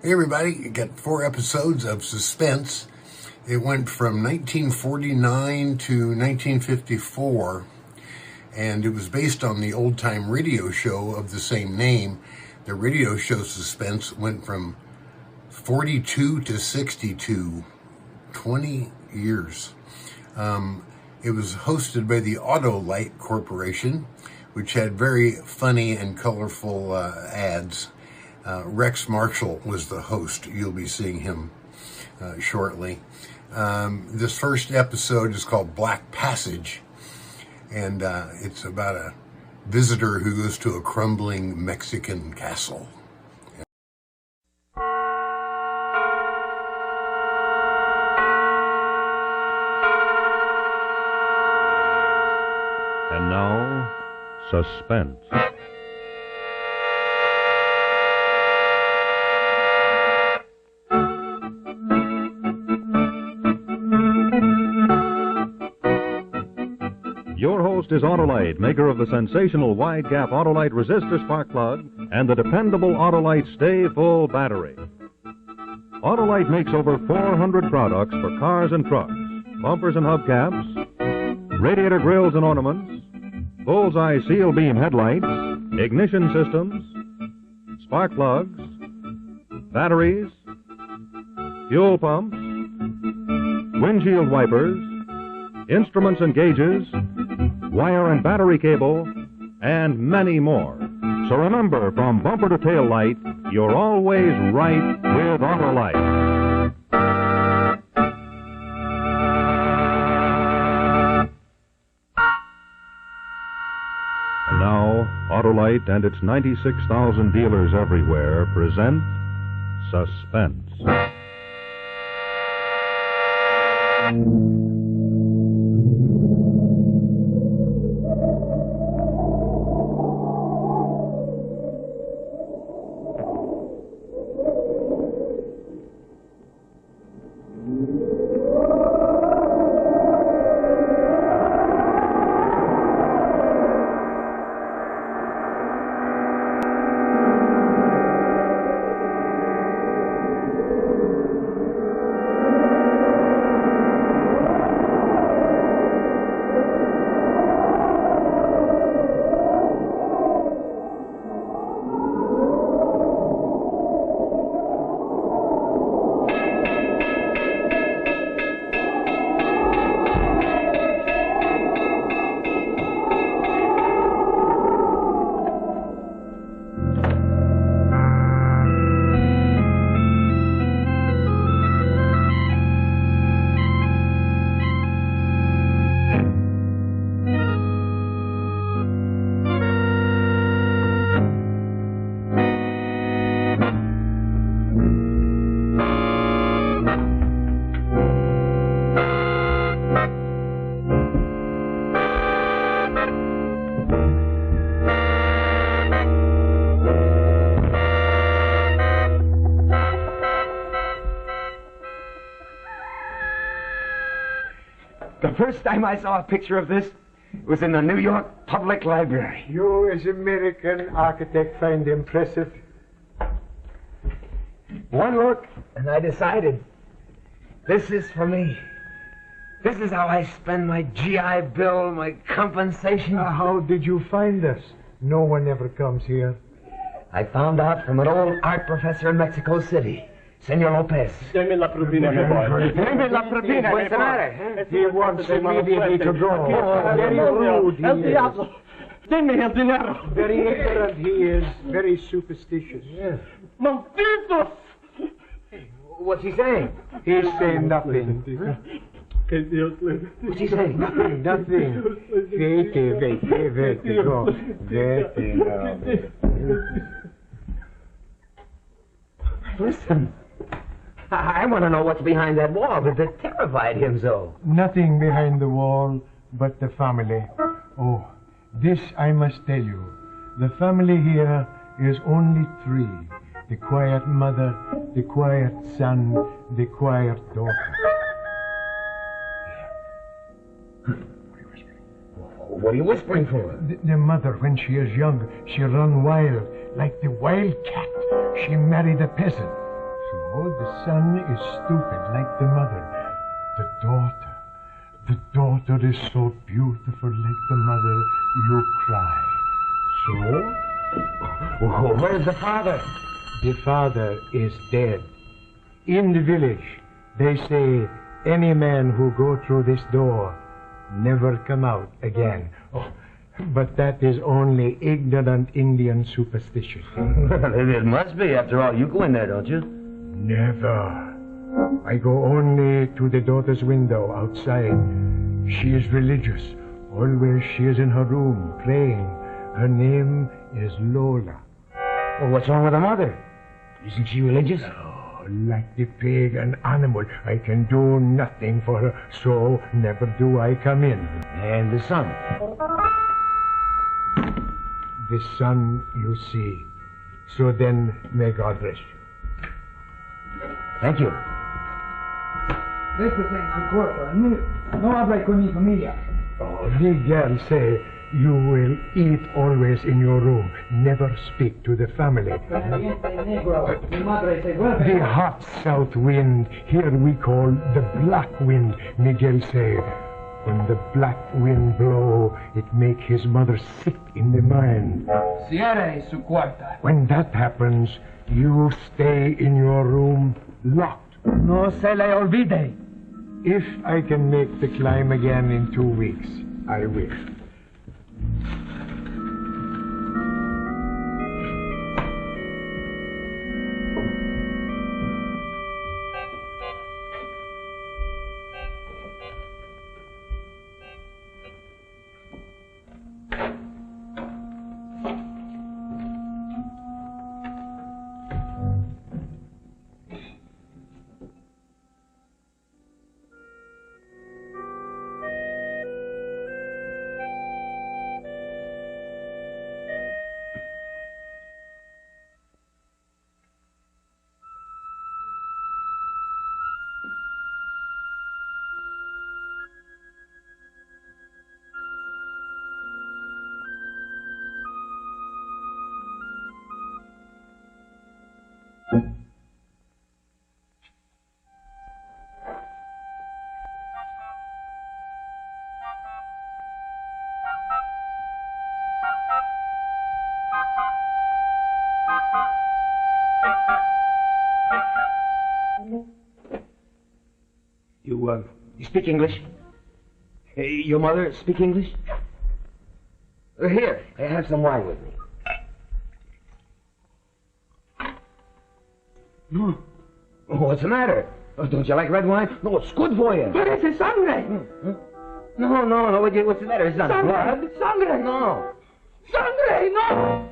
Hey everybody, you got 4 episodes of Suspense. It went from 1949 to 1954, and it was based on the old-time radio show of the same name. The radio show Suspense went from 42 to 62, 20 years. It was hosted by the Autolite Corporation, which had very funny and colorful ads. Rex Marshall was the host. You'll be seeing him shortly. This first episode is called Black Passage, and it's about a visitor who goes to a crumbling Mexican castle. And now, Suspense. Your host is Autolite, maker of the sensational wide-gap Autolite resistor spark plug and the dependable Autolite Stay Full battery. Autolite makes over 400 products for cars and trucks, bumpers and hubcaps, radiator grills and ornaments, bullseye seal beam headlights, ignition systems, spark plugs, batteries, fuel pumps, windshield wipers, instruments and gauges, wire and battery cable, and many more. So remember, from bumper to tail light, you're always right with Autolite. And now, Autolite and its 96,000 dealers everywhere present Suspense. The first time I saw a picture of this was in the New York Public Library. You, as American architect, find impressive? One look, and I decided, this is for me. This is how I spend my GI Bill, my compensation. How did you find us? No one ever comes here. I found out from an old art professor in Mexico City. Senor Lopez. Deme la propina, my boy. Deme la propina. What's the matter? He wants immediately to go. Very rude El he is. diablo. Deme el dinero. Very ignorant he is. Very superstitious. Yes. Malditos. What's he saying? He's saying nothing. Que Dios le... What's he saying? Nothing. Vete, go. Vete now. Listen. I want to know what's behind that wall that terrified him so. Nothing behind the wall but the family. Oh, this I must tell you. The family here is only 3. The quiet mother, the quiet son, the quiet daughter. What are you whispering for? The mother, when she is young, she run wild, like the wild cat. She married a peasant. So the son is stupid like the mother. The daughter is so beautiful like the mother, you cry. So? Oh, where's the father? The father is dead. In the village, they say any man who go through this door never come out again. Oh, but that is only ignorant Indian superstition. It must be. After all, you go in there, don't you? Never. I go only to the daughter's window outside. She is religious. Always she is in her room praying. Her name is Lola. Well, what's wrong with the mother? Isn't she religious? Oh, like the pagan animal. I can do nothing for her, so never do I come in. And the son? The son you see. So then, may God bless you. Thank you. Questo senso corto, non avrai con mia famiglia. Oh, the girl say you will eat always in your room. Never speak to the family. The hot south wind, here we call the black wind, Miguel say. When the black wind blow, it make his mother sick in the mind. Cierra su cuarta. When that happens, you stay in your room locked. No se le olvide. If I can make the climb again in 2 weeks, I will. You speak English? Your mother speak English? Here, I have some wine with me. No. Oh, what's the matter? Oh, don't you like red wine? No, it's good for you. But it's sangre. No. What's the matter? It's not blood. Sangre. No. Sangre, no.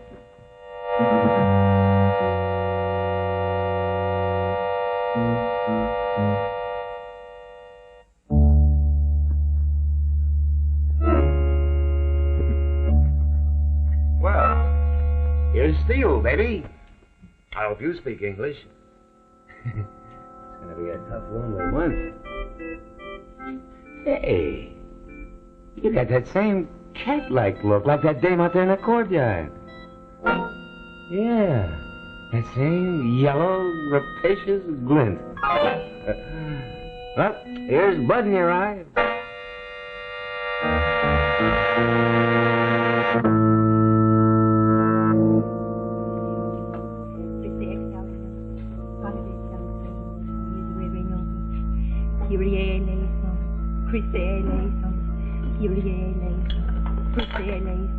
Here's to you, baby. I hope you speak English. It's gonna be a tough, lonely one. Hey, you got that same cat-like look, like that dame out there in the courtyard. Yeah, that same yellow, rapacious glint. Well, here's blood in your eye. Christie eleison, Kyrie eleison, Christie eleison,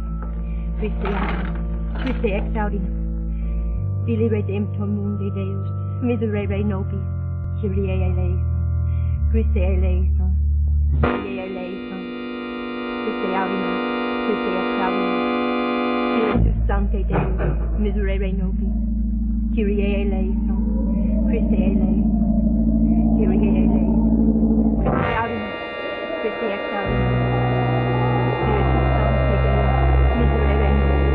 Christie exaudinum, Billy redemptum mundi Deus, miserere nobis, Kyrie eleison, Christie eleison, Kyrie eleison, Christie audinum, Christie exaudinum, Spiritus Sancte Deus, miserere nobis, Kyrie eleison, Christie eleison, Kyrie eleison, Christie audinum, Christie exaudinum, Spiritus Sancte Deus, miserere nobis, Sanctus,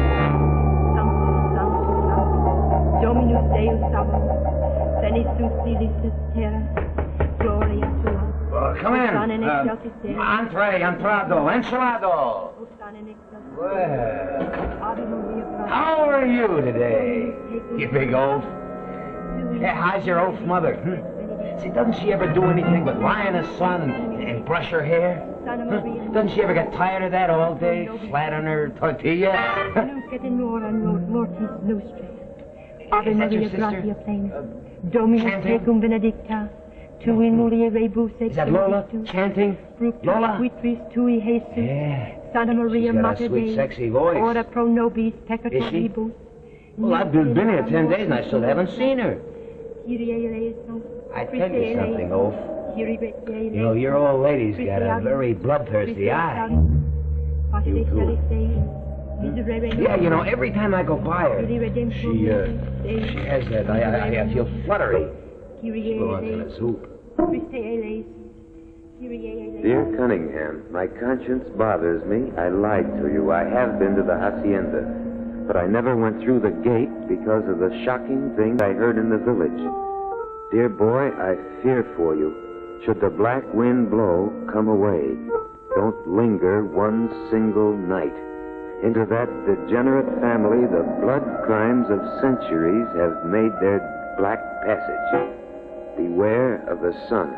Sanctus, Sanctus, Dominus Deus Sabaoth, Senissus Dilicis Terra, Gloria Tua. Come in. Entree, entrado, enchilado. Well, how are you today, you big oaf? Yeah, how's your oaf mother? See, doesn't she ever do anything but lie in the sun and brush her hair? Doesn't she ever get tired of that all day, flat on her tortilla? Is that your sister? Is that Lola chanting? Lola? Yeah. She's got a sweet, sexy voice. Is she? Well, I've been here 10 days and I still haven't seen her. I tell you something, Oaf. You know, your old lady's got a very bloodthirsty eye. You too. Yeah, you know, every time I go by her, she has that, I feel fluttery. She belongs in a soup. Dear Cunningham, my conscience bothers me. I lied to you. I have been to the hacienda, but I never went through the gate because of the shocking thing I heard in the village. Dear boy, I fear for you. Should the black wind blow, come away. Don't linger one single night. Into that degenerate family, the blood crimes of centuries have made their black passage. Beware of the sun.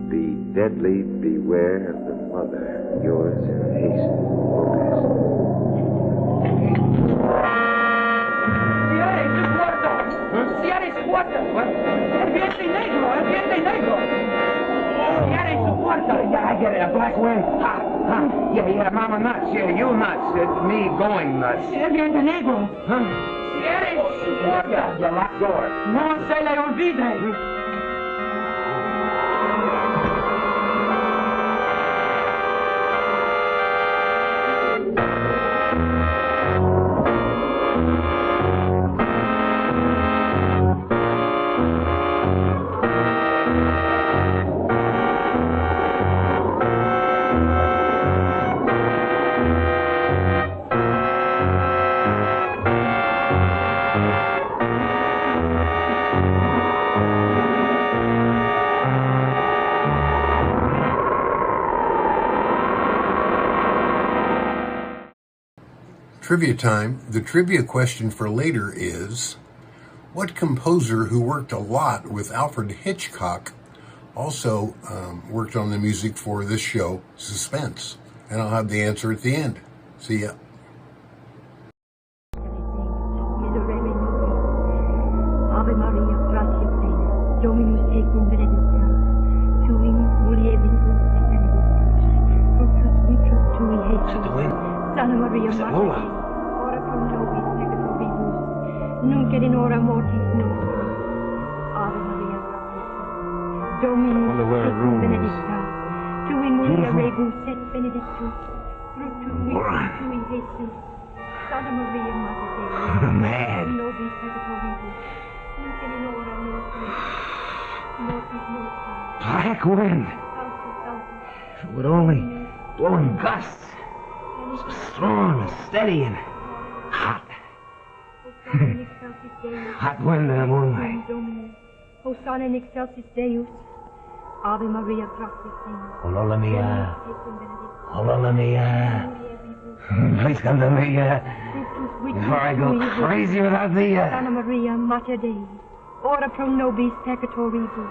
Be deadly beware of the mother. Yours in haste, Lopez. ¡Cierre su puerta! ¡El vientre negro! ¡El vientre negro! ¡Cierre su puerta! Yeah, I get it. A black wind. Ha! Ha! Yeah, mama nuts. Yeah, you nuts. It's me going nuts. El vientre negro. Huh? Cierre su puerta. Yeah, lock door. No se le olvide. Trivia time. The trivia question for later is, what composer who worked a lot with Alfred Hitchcock also worked on the music for this show, Suspense? And I'll have the answer at the end. See ya. Ave Maria, gratia plena, Dominus tecum benedicta, tui mulieribus et benedictus, fructus ventris tui, Jesus. Santa Maria, Mater Dei, ora pro nobis peccatoribus, nunc et in hora mortis nostra. Ave Maria, gratia plena, Dominus tecum benedicta, tui mulieribus et benedictus, fructus ventris tui, Jesus. Santa Maria, Mater Dei, Man. nobis peccatoribus, nunc et in hora mortis nostra. Black wind. If it would only blow in gusts. So strong and steady and hot. Hot wind in the moonlight. Hosanna in excelsis Deus. Ave Maria, gratia plena. Olola mia. Olola mia. Please come to me before I go crazy without the... Santa Maria, Mater Dei, ora pro nobis peccatoribus,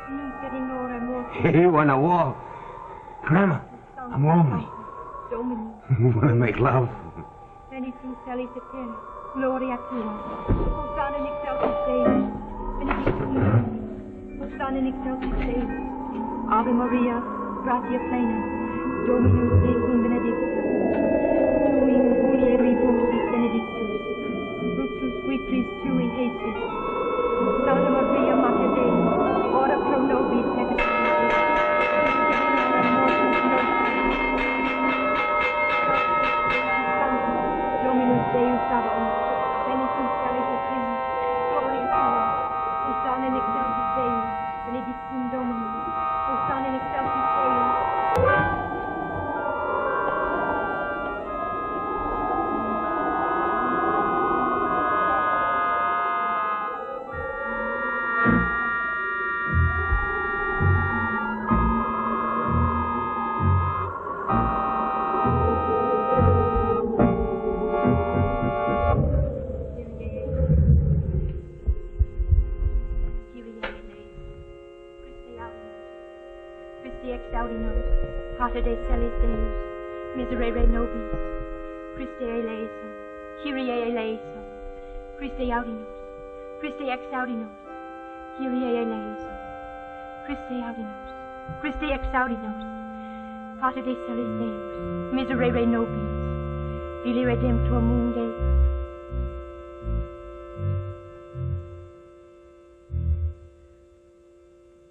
nunc et in hora mortis. You want to walk? Grandma, I'm lonely. Domini. Want to make love? Benedictus celis et terra, gloria tua. Hosanna in excelsis Deus. Benedictus Domini. Hosanna in excelsis Deus. Ave Maria, gratia plena, Dominus tecum benedicta. Tui mulieribus et benedictus, fructus ventris tui, Jesus. Santa Maria, Mater Dei, ora pro nobis peccatoribus, Dominus Deus Sabaoth, benedictus celis et terra, gloria tua. Hosanna in excelsis Deus, benedictum Domini. Hosanna in excelsis Deus. Pater de celis Deus, miserere nobis, Christe eleison, Kyrie eleison, Christe audinos, Christe exaudinos, Kyrie eleison, Christe audinos, Christe exaudinos, Pater de celis Deus, miserere nobis, Vili redemptor mundi.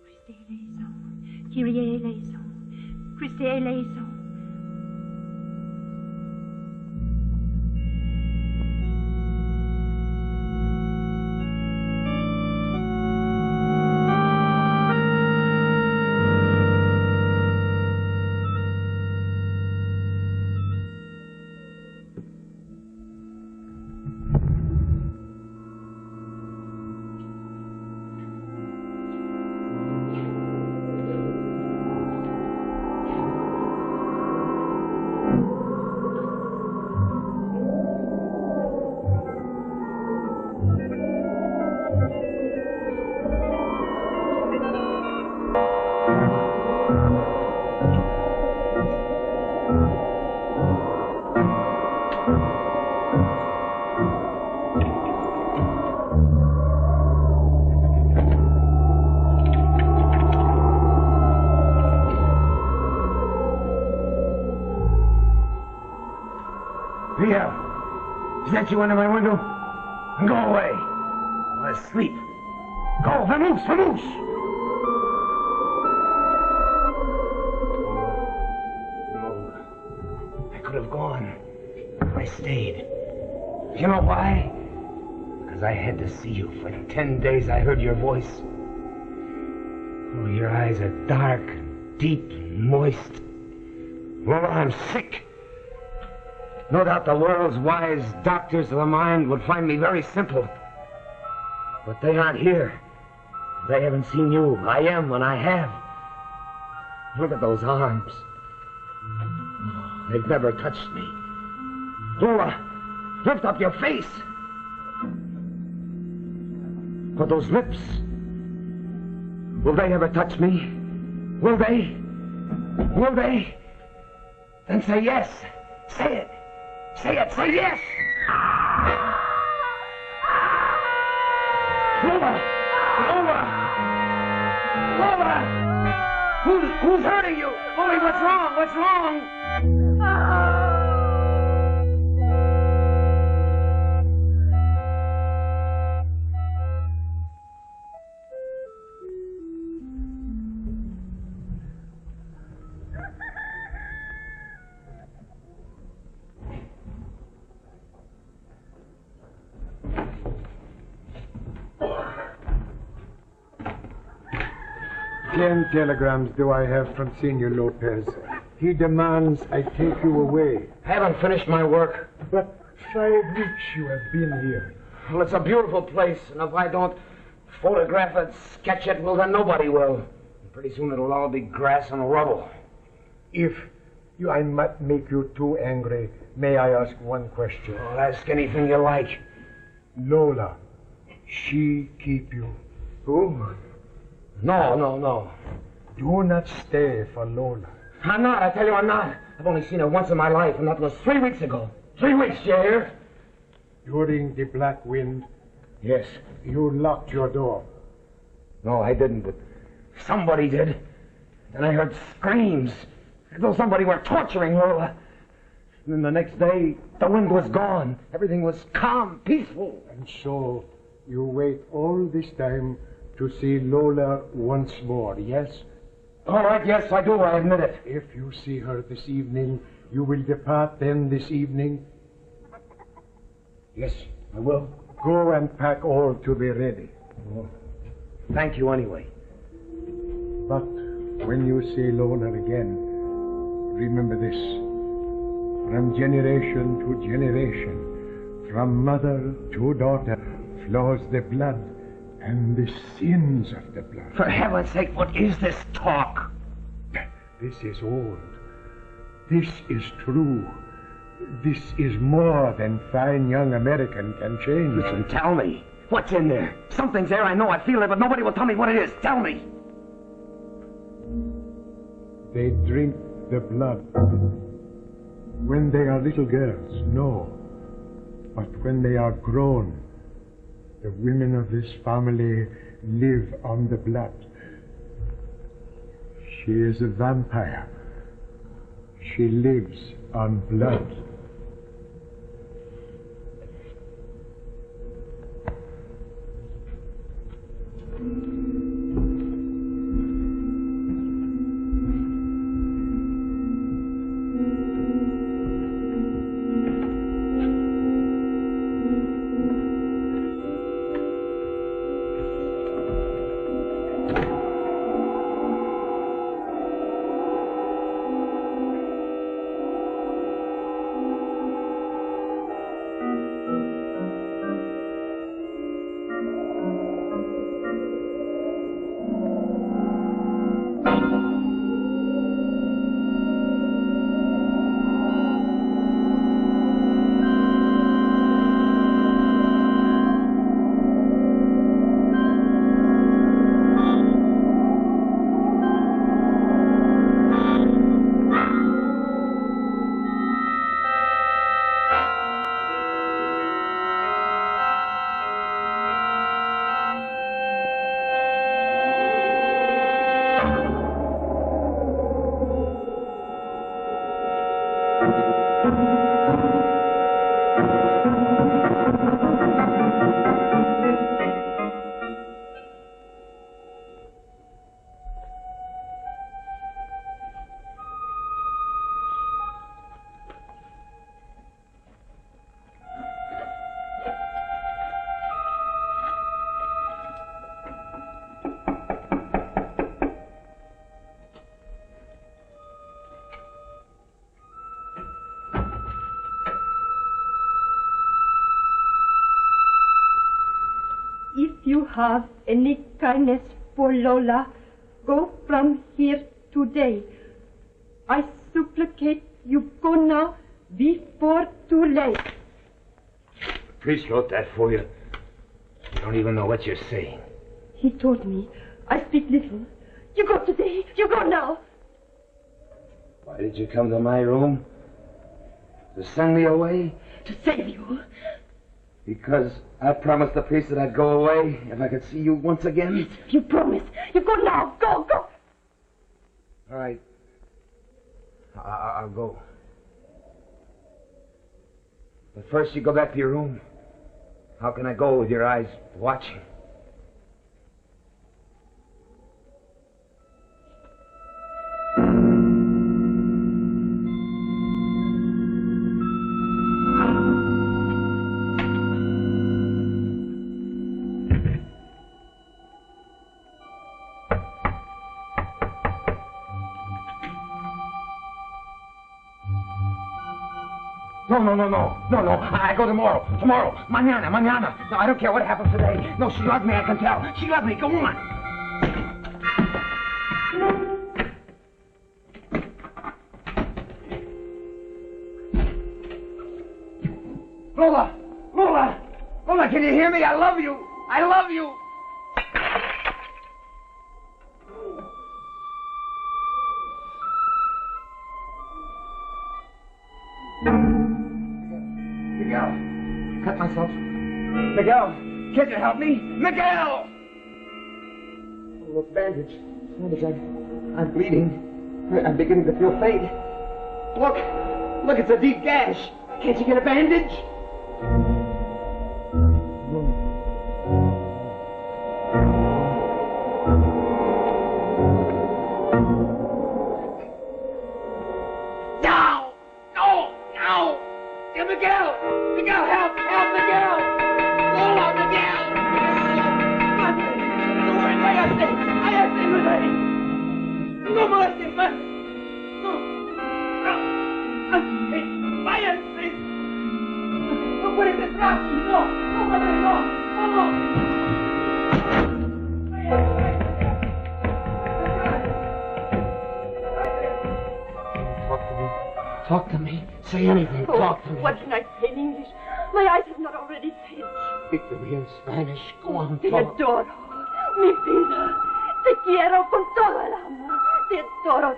Christe eleison, Kyrie eleison, Christe eleison. Is that you under my window? Go away. I'm asleep. Go, vamoose, vamoose! No. I could have gone. I stayed. You know why? Because I had to see you. For 10 days I heard your voice. Oh, your eyes are dark, deep, and moist. Lola, I'm sick. No doubt the world's wise doctors of the mind would find me very simple. But they aren't here. They haven't seen you. I am, and I have. Look at those arms. They've never touched me. Lola, lift up your face. But those lips, will they ever touch me? Will they? Will they? Then say yes. Say it. Say it. Say yes. Lola! Lola! Lola! Who's hurting you? Lily, what's wrong? What's wrong? Ten telegrams do I have from Senor Lopez. He demands I take you away. I haven't finished my work. But 5 weeks you have been here. Well, it's a beautiful place, and if I don't photograph it, sketch it, well, then nobody will. And pretty soon it'll all be grass and rubble. If I might make you too angry, may I ask one question? Oh, ask anything you like. Lola, she keep you? Who? No. Do not stay for Lola. I'm not, I tell you I'm not. I've only seen her once in my life, and that was 3 weeks ago. 3 weeks, you hear? During the black wind? Yes. You locked your door? No, I didn't, but somebody did. Then I heard screams, as though somebody were torturing Lola. And then the next day, the wind was gone. Everything was calm, peaceful. And so, you wait all this time to see Lola once more, yes? All right, yes, I do, I admit it. If you see her this evening, you will depart then this evening? Yes, I will. Go and pack all to be ready. Oh, thank you anyway. But when you see Lola again, remember this. From generation to generation, from mother to daughter, flows the blood and the sins of the blood. For heaven's sake, what is this talk? This is old. This is true. This is more than fine young American can change. Listen, tell me. What's in there? Something's there, I know, I feel it, but nobody will tell me what it is. Tell me. They drink the blood. When they are little girls, no. But when they are grown, the women of this family live on the blood. She is a vampire. She lives on blood. You have any kindness for Lola, go from here today. I supplicate you go now before too late. The priest wrote that for you. You don't even know what you're saying. He told me. I speak little. You go today. You go now. Why did you come to my room? To send me away? To save you. Because I promised the priest that I'd go away if I could see you once again? Yes, you promised. You go now. Go, go. All right. I'll go. But first you go back to your room. How can I go with your eyes watching? No. I go tomorrow. Mañana. No, I don't care what happens today. No, she loves me, I can tell. She loves me. Go on. Lola, can you hear me? I love you. Miguel, cut myself. Miguel, can you help me? Miguel! Oh, look, bandage. I'm bleeding. I'm beginning to feel faint. Look, it's a deep gash. Can't you get a bandage? Miguel, help, Miguel! Lola, Miguel! No worry, váyase, no molestes más. Váyase. No puedes entrar, no. Talk to me. Say anything. Talk to me. What can I say in English? My eyes have not already failed. Speak to me in Spanish. Go on, Te talk. adoro, mi vida. Te quiero con todo el alma. Te adoro.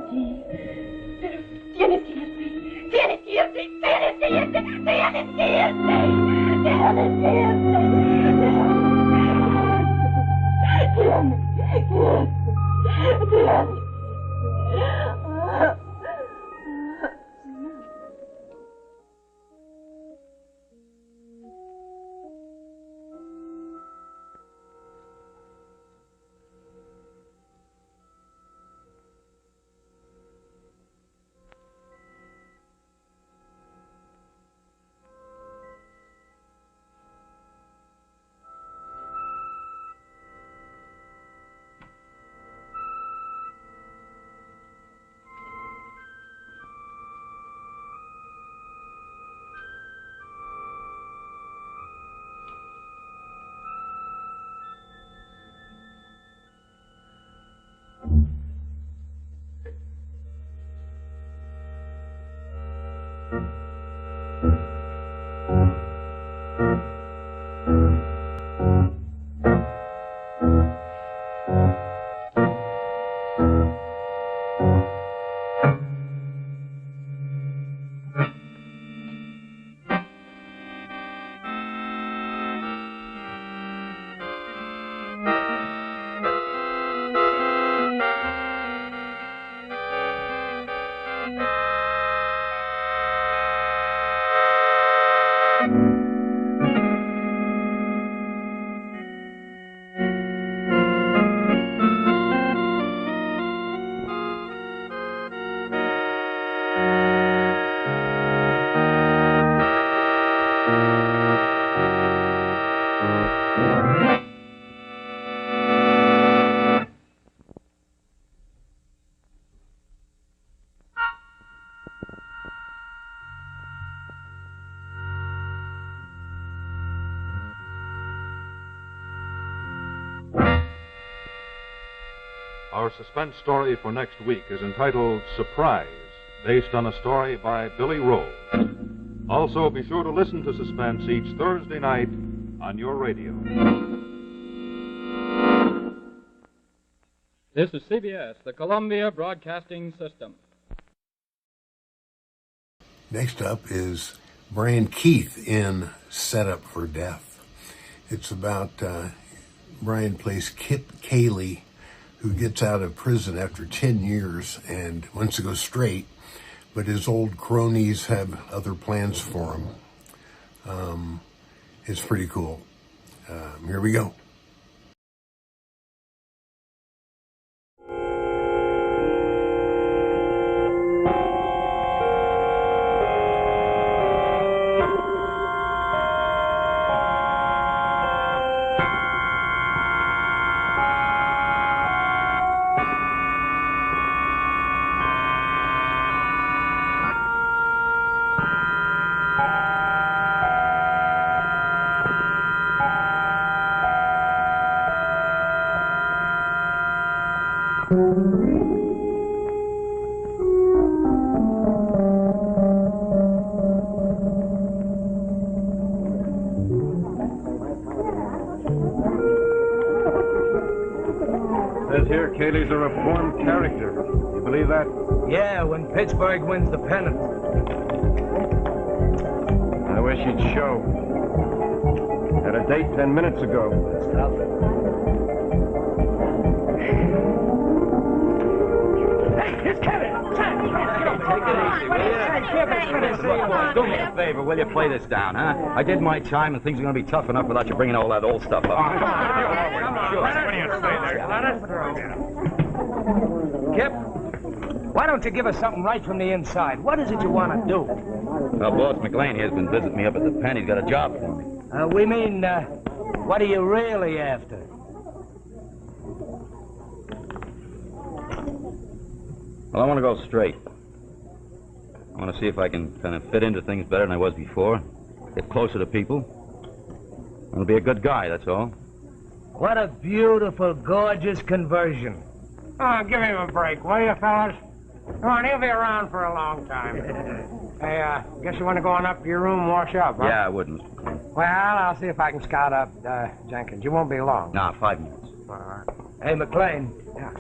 allí. Pero tienes que irte. Tienes que irte. Tienes que irte. Tienes que irte. Tienes que irte. Tienes. Our suspense story for next week is entitled Surprise, based on a story by Billy Roald. Also, be sure to listen to Suspense each Thursday night on your radio. This is CBS, the Columbia Broadcasting System. Next up is Brian Keith in Set Up for Death. It's about Brian plays Kip Cayley, who gets out of prison after 10 years and wants to go straight, but his old cronies have other plans for him. It's pretty cool. Here we go. Says here Cayley's a reformed character. You believe that? Yeah, when Pittsburgh wins the pennant. I wish you'd show. Had a date 10 minutes ago. Stop it. Hey, here's Kevin! Do me a favor, will you play this down, huh? I did my time, and things are going to be tough enough without you bringing all that old stuff up. Kip, why don't you give us something right from the inside? What is it you want to do? Well, Boss McLean here's been visiting me up at the pen. He's got a job for me. We mean, what are you really after? Well, I want to go straight. I want to see if I can kind of fit into things better than I was before. Get closer to people. I want to be a good guy, that's all. What a beautiful, gorgeous conversion. Oh, give him a break, will you, fellas? Come on, he'll be around for a long time. Hey, guess you want to go on up to your room and wash up, huh? Yeah, I would, Mr. McLean. Well, I'll see if I can scout up Jenkins. You won't be long. Nah, 5 minutes. All right. Hey, McLean. Yeah.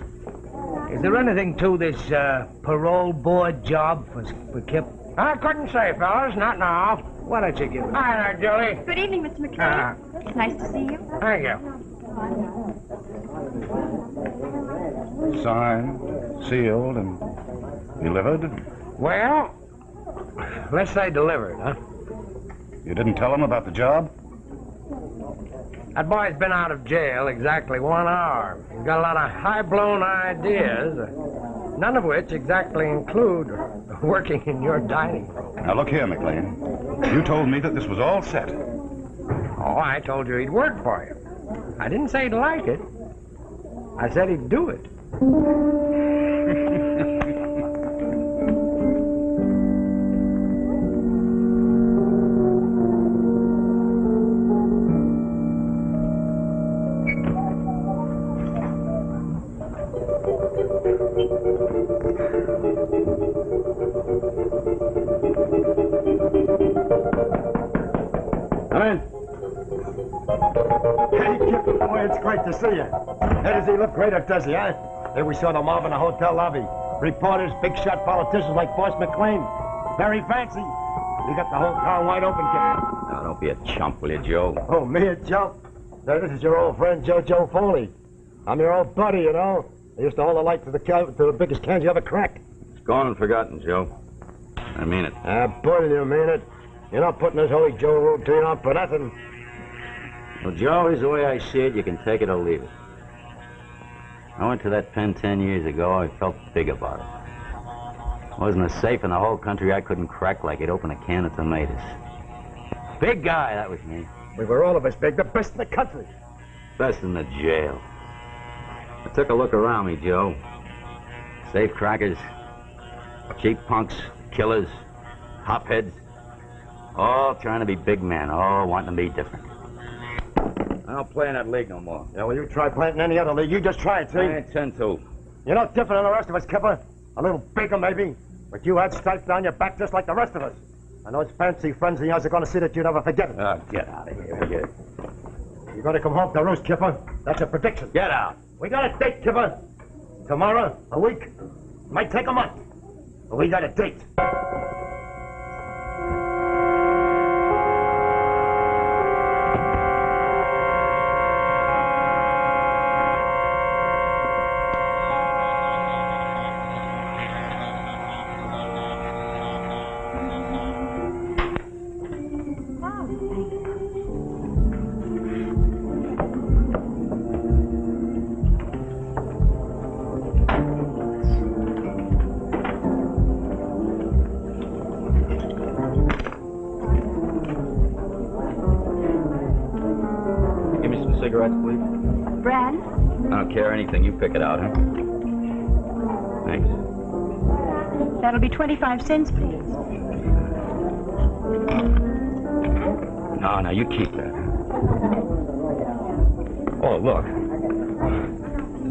Is there anything to this parole board job for Kip? I couldn't say, fellas. Not now. Why don't you give it? Hi there, Julie. Good evening, Mr. McKay. It's nice to see you. Thank you. Signed, sealed, and delivered? Well, let's say delivered, huh? You didn't tell him about the job? That boy's been out of jail exactly 1 hour. He's got a lot of high-blown ideas, none of which exactly include working in your dining room. Now, look here, McLean. You told me that this was all set. Oh, I told you he'd work for you. I didn't say he'd like it. I said he'd do it. Come in. Hey, Kip, boy, it's great to see you. Hey, does he look great or does he, huh? There we saw the mob in the hotel lobby. Reporters, big shot politicians like Boss McLean. Very fancy. You got the whole town wide open, Kip. Now, don't be a chump, will you, Joe? Oh, me a jump? Now, this is your old friend, Joe Foley. I'm your old buddy, you know. I used to hold the light to the biggest cans you ever cracked. It's gone and forgotten, Joe. I mean it. Ah, boy, you mean it. You're not putting this holy Joe routine on for nothing. Well, Joe, here's the way I see it. You can take it or leave it. I went to that pen 10 years ago. I felt big about it. Wasn't a safe in the whole country I couldn't crack like it open a can of tomatoes. Big guy, that was me. We were all of us big, the best in the country. Best in the jail. I took a look around me, Joe. Safe crackers, cheap punks, killers, hopheads. All trying to be big men, all wanting to be different. I don't play in that league no more. Yeah, well, you try playing in any other league. You just try it, see? I intend to. You're not different than the rest of us, Kipper. A little bigger, maybe. But you had stripes down your back just like the rest of us. And those fancy friends of yours are going to see that you never forget it. Oh, get out of here, will you? You're going to come home to roost, Kipper. That's a prediction. Get out. We got a date, Kipper. Tomorrow, a week. Might take a month. But we got a date. Cigarettes, please. Brand? I don't care anything. You pick it out, huh? Thanks. That'll be 25 cents, please. No, you keep that. Oh, look.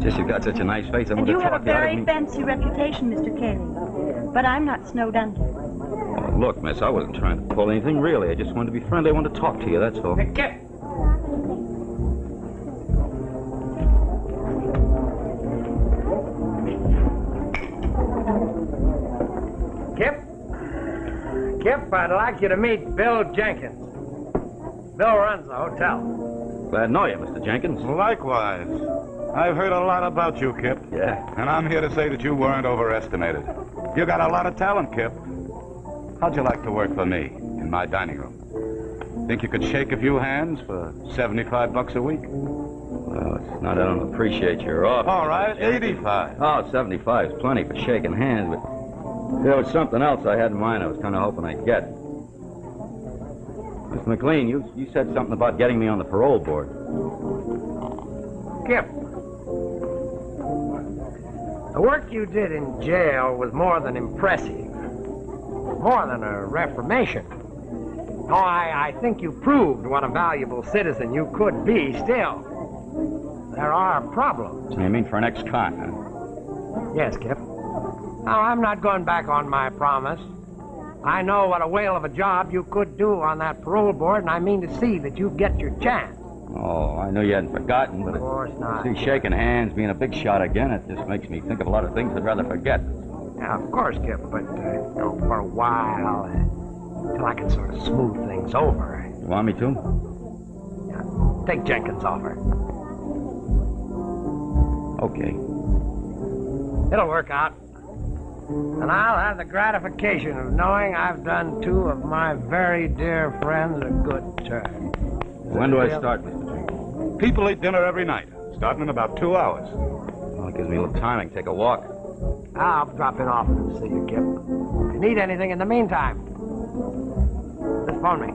Just you've got such a nice face. I'm going to talk you have a you out of very me. fancy reputation, Mr. Cayley. But I'm not snowed under. Oh, look, miss, I wasn't trying to pull anything, really. I just wanted to be friendly. I wanted to talk to you, that's all. Hey, Kip. Kip, I'd like you to meet Bill Jenkins. Bill runs the hotel. Glad to know you, Mr. Jenkins. Likewise. I've heard a lot about you, Kip. Yeah. And I'm here to say that you weren't overestimated. You got a lot of talent, Kip. How'd you like to work for me in my dining room? Think you could shake a few hands for $75 a week? Well, it's not I don't appreciate your offer. All right, 85. Oh, 75 is plenty for shaking hands, but there was something else I had in mind I was kind of hoping I'd get. Mr. McLean, you said something about getting me on the parole board. Kip, the work you did in jail was more than impressive. More than a reformation. Oh, I think you proved what a valuable citizen you could be still. There are problems. You mean for an ex-con, huh? Yes, Kip. Now, I'm not going back on my promise. I know what a whale of a job you could do on that parole board, and I mean to see that you get your chance. Oh, I know you hadn't forgotten, but... Of course not. See, shaking hands, being a big shot again, it just makes me think of a lot of things I'd rather forget. Yeah, of course, Kip, but, for a while, until I can sort of smooth things over. You want me to? Yeah, take Jenkins' offer. Okay. It'll work out. And I'll have the gratification of knowing I've done two of my very dear friends a good turn. When do I start, Mr. Jenkins? People eat dinner every night, starting in about 2 hours. Well, it gives me a little time. I can take a walk. I'll drop in often and see you, Kip. If you need anything in the meantime, just phone me.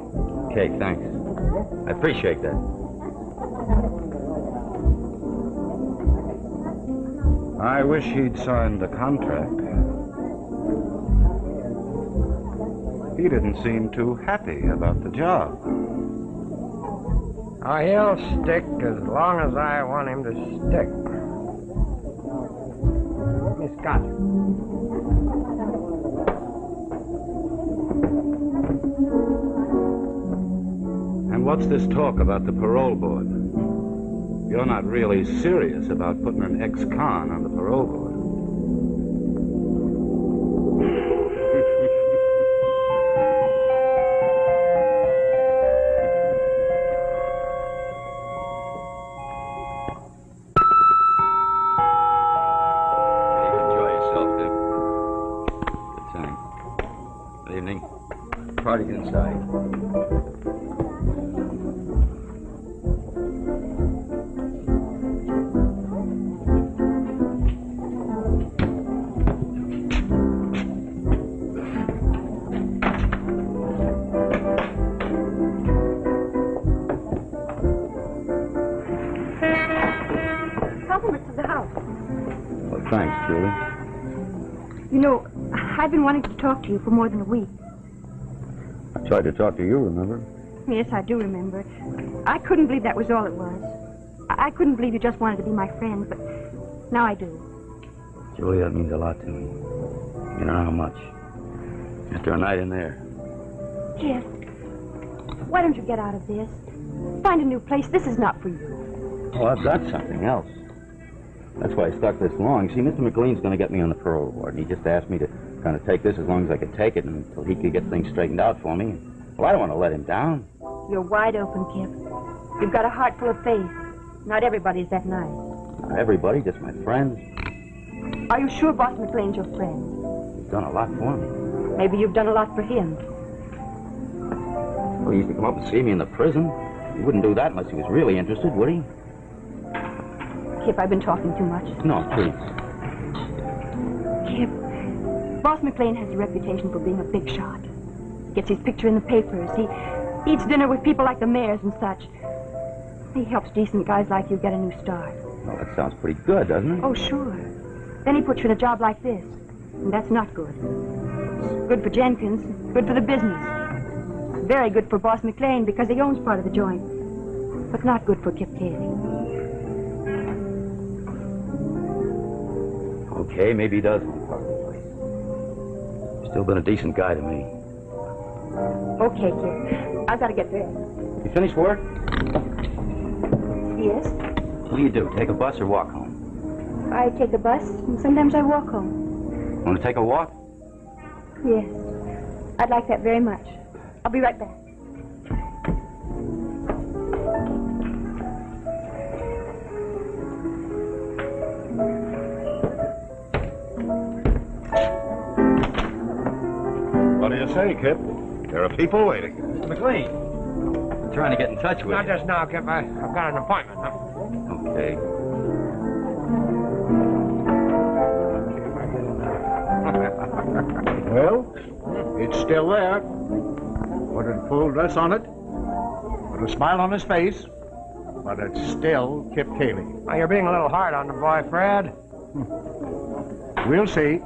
Okay, thanks. I appreciate that. I wish he'd signed the contract. He didn't seem too happy about the job. Oh, he'll stick as long as I want him to stick. Miss Scott. And what's this talk about the parole board? You're not really serious about putting an ex-con on the parole board. Party's inside. Compliments to the house. Well, thanks, Julie. You know, I've been wanting to talk to you for more than a week. I tried to talk to you, remember? Yes, I do remember. I couldn't believe that was all it was. I couldn't believe you just wanted to be my friend, but now I do. Julie, that means a lot to me. You don't know how much. After a night in there. Jeff, why don't you get out of this? Find a new place. This is not for you. Oh, I've got something else. That's why I stuck this long. See, Mr. McLean's going to get me on the parole board, and he just asked me to kind of take this as long as I could take it until he could get things straightened out for me. Well, I don't want to let him down. You're wide open, Kip. You've got a heart full of faith. Not everybody's that nice. Not everybody, just my friends. Are you sure Boss McLean's your friend? He's done a lot for me. Maybe you've done a lot for him. Well, he used to come up and see me in the prison. He wouldn't do that unless he was really interested, would he? Kip, I've been talking too much. No, please. Kip, Boss McLean has a reputation for being a big shot. Gets his picture in the papers. He eats dinner with people like the mayors and such. He helps decent guys like you get a new start. Well, that sounds pretty good, doesn't it? Oh, sure. Then he puts you in a job like this. And that's not good. It's good for Jenkins, good for the business. Very good for Boss McLean because he owns part of the joint. But not good for Kip Cayley. Okay, maybe he does want part of the place. He's still been a decent guy to me. Okay, Kip. I've got to get dressed. You finished work? Yes. What do you do, take a bus or walk home? I take a bus, and sometimes I walk home. Want to take a walk? Yes. I'd like that very much. I'll be right back. What do you say, Kip? There are people waiting. Mr. McLean. I'm trying to get in touch with Not you. just now, Kip. I've got an appointment. Okay. Well, it's still there. Put a full dress on it. Put a smile on his face. But it's still Kip Cayley. Well, you're being a little hard on the boy, Fred. We'll see.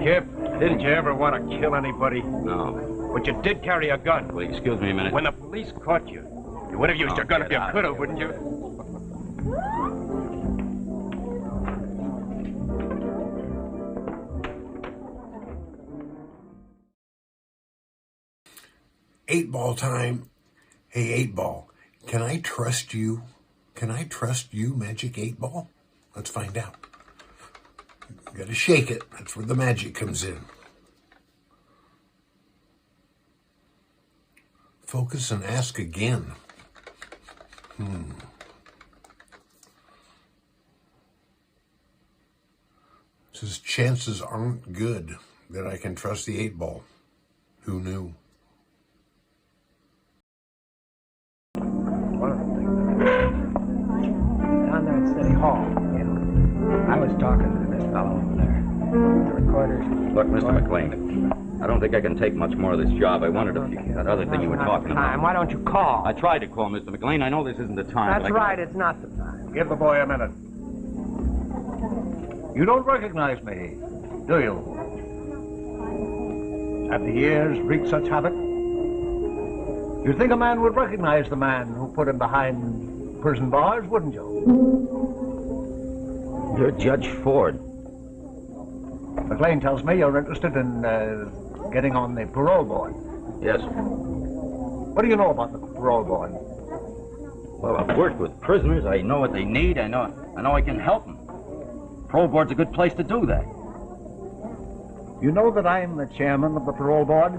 Kip, didn't you ever want to kill anybody? No. But you did carry a gun. Well, excuse me a minute. When the police caught you, you would have used your gun if you could have, wouldn't you? 8-ball time. Hey, 8-ball, can I trust you? Can I trust you, Magic 8-ball? Let's find out. You gotta shake it. That's where the magic comes in. Focus and ask again. Says chances aren't good that I can trust the 8-ball. Who knew? One of the things down there at City Hall, you know, I was talking to this fellow over there. The recorders. Look, Mr. McLean, I don't think I can take much more of this job. I wondered if that other thing you were talking about. Why don't you call? I tried to call, Mr. McLean. I know this isn't the time. That's right, it's not the time. Give the boy a minute. You don't recognize me, do you? Have the years wreaked such havoc? You'd think a man would recognize the man who put him behind prison bars, wouldn't you? You're Judge Ford. McLean tells me you're interested in getting on the parole board. Yes. What do you know about the parole board? Well, I've worked with prisoners. I know what they need. I know I can help them. Parole board's a good place to do that. You know that I'm the chairman of the parole board?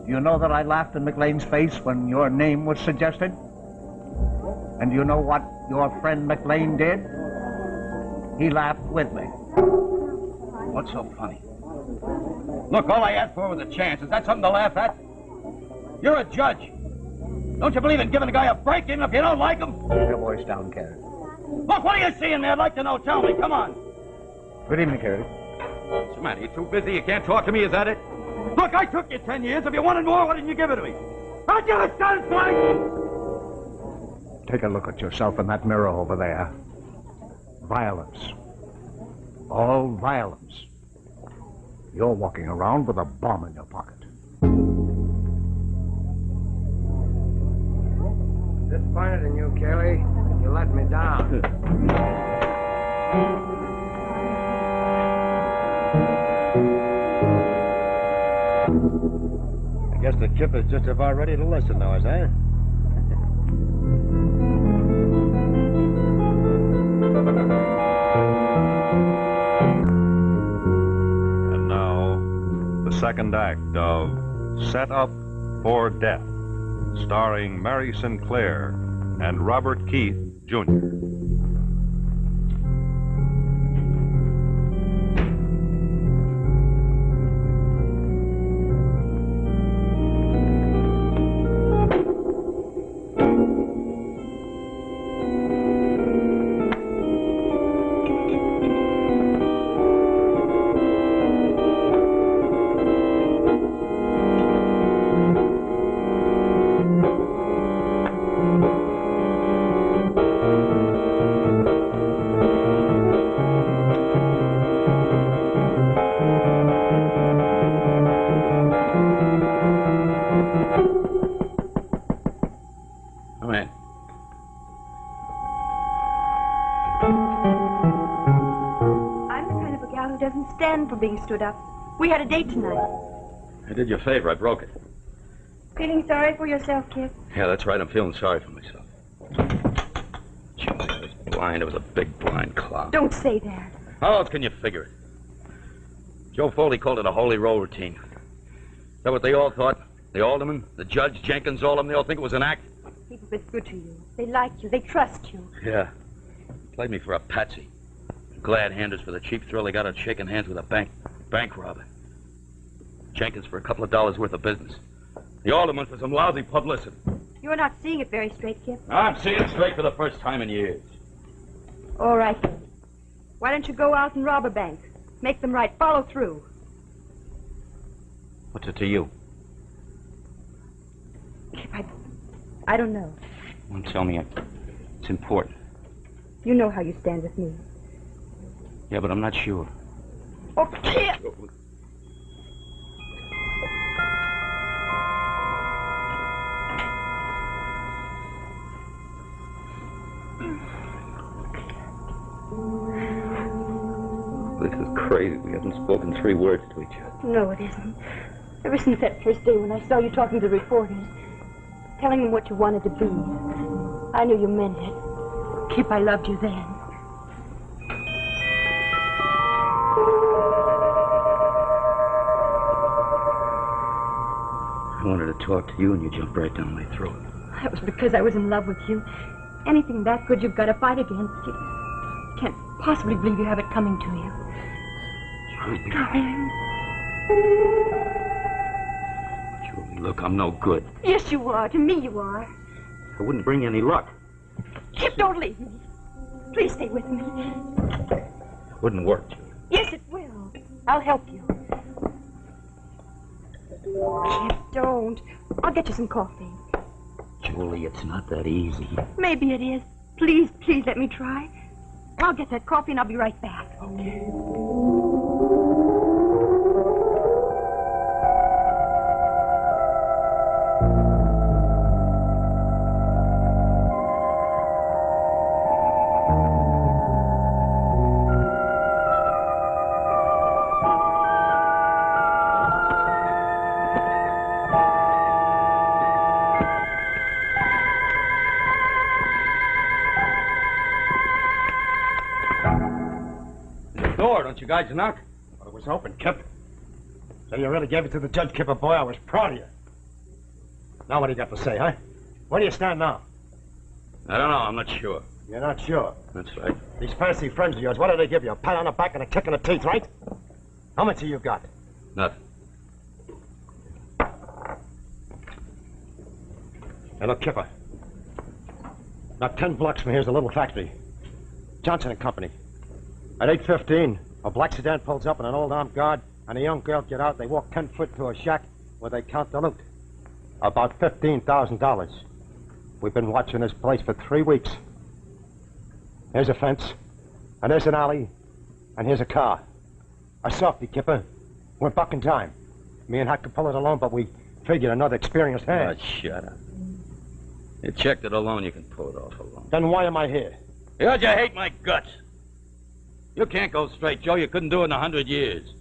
You know that I laughed in McLean's face when your name was suggested? And you know what your friend McLean did? He laughed with me. What's so funny? Look, all I asked for was a chance. Is that something to laugh at? You're a judge. Don't you believe in giving a guy a break even if you don't like him? Keep your voice down, Carey. Look, what are you seeing there? I'd like to know. Tell me. Come on. Good evening, Carey. What's the matter? You too busy? You can't talk to me? Is that it? Look, I took you 10 years. If you wanted more, why didn't you give it to me? How'd you understand, Frank? Take a look at yourself in that mirror over there. Violence. All violence. You're walking around with a bomb in your pocket. Disappointed in you, Kelly. You let me down. I guess the kip is just about ready to listen now, is that? And now, the second act of Set Up for Death, starring Mary Sinclair and Robert Keith, Jr. For being stood up. We had a date tonight. I did you a favor. I broke it. Feeling sorry for yourself, kid? Yeah, that's right. I'm feeling sorry for myself. Gee, I was blind. It was a big blind clown. Don't say that. How else can you figure it? Joe Foley called it a holy roll routine. Is that what they all thought? The alderman, the judge, Jenkins, all of them, they all think it was an act? People have been good to you. They like you. They trust you. Yeah. Played me for a patsy. Glad handers for the cheap thrill they got out shaking hands with a bank robber. Jenkins for a couple of dollars worth of business. The alderman for some lousy publicity. You're not seeing it very straight, Kip. I'm seeing it straight for the first time in years. All right, then. Why don't you go out and rob a bank? Make them right. Follow through. What's it to you? Kip, I don't know. Don't tell me. It's important. You know how you stand with me. Yeah, but I'm not sure. Oh, Kip! This is crazy. We haven't spoken 3 words to each other. No, it isn't. Ever since that first day when I saw you talking to the reporters, telling them what you wanted to be, I knew you meant it. Kip, I loved you then. I wanted to talk to you, and you jumped right down my throat. That was because I was in love with you. Anything that good, you've got to fight against. You can't possibly believe you have it coming to you. Julie. Darling. Julie, look, I'm no good. Yes, you are. To me, you are. I wouldn't bring you any luck. Kip, don't leave me. Please stay with me. It wouldn't work, Julie. Yes, it will. I'll help you. Kip, don't. I'll get you some coffee. Julie, it's not that easy. Maybe it is. Please, please let me try. I'll get that coffee and I'll be right back. Okay. You guys knock? Well, it was open, Kip. So you really gave it to the judge, Kipper boy. I was proud of you. Now what do you got to say, huh? Where do you stand now? I don't know. I'm not sure. You're not sure? That's right. These fancy friends of yours, what do they give you? A pat on the back and a kick in the teeth, right? How much have you got? Nothing. Hey, look, Kipper. Not 10 blocks from here's a little factory. Johnson and Company. At 8:15, a black sedan pulls up and an old armed guard and a young girl get out. They walk 10 foot to a shack where they count the loot. About $15,000. We've been watching this place for 3 weeks. Here's a fence, and there's an alley, and here's a car. A softy, Kipper. We're bucking time. Me and Hack can pull it alone, but we figured another experienced hand. Oh, shut up. You checked it alone, you can pull it off alone. Then why am I here? Because you hate my guts. You can't go straight, Joe. You couldn't do it in 100 years.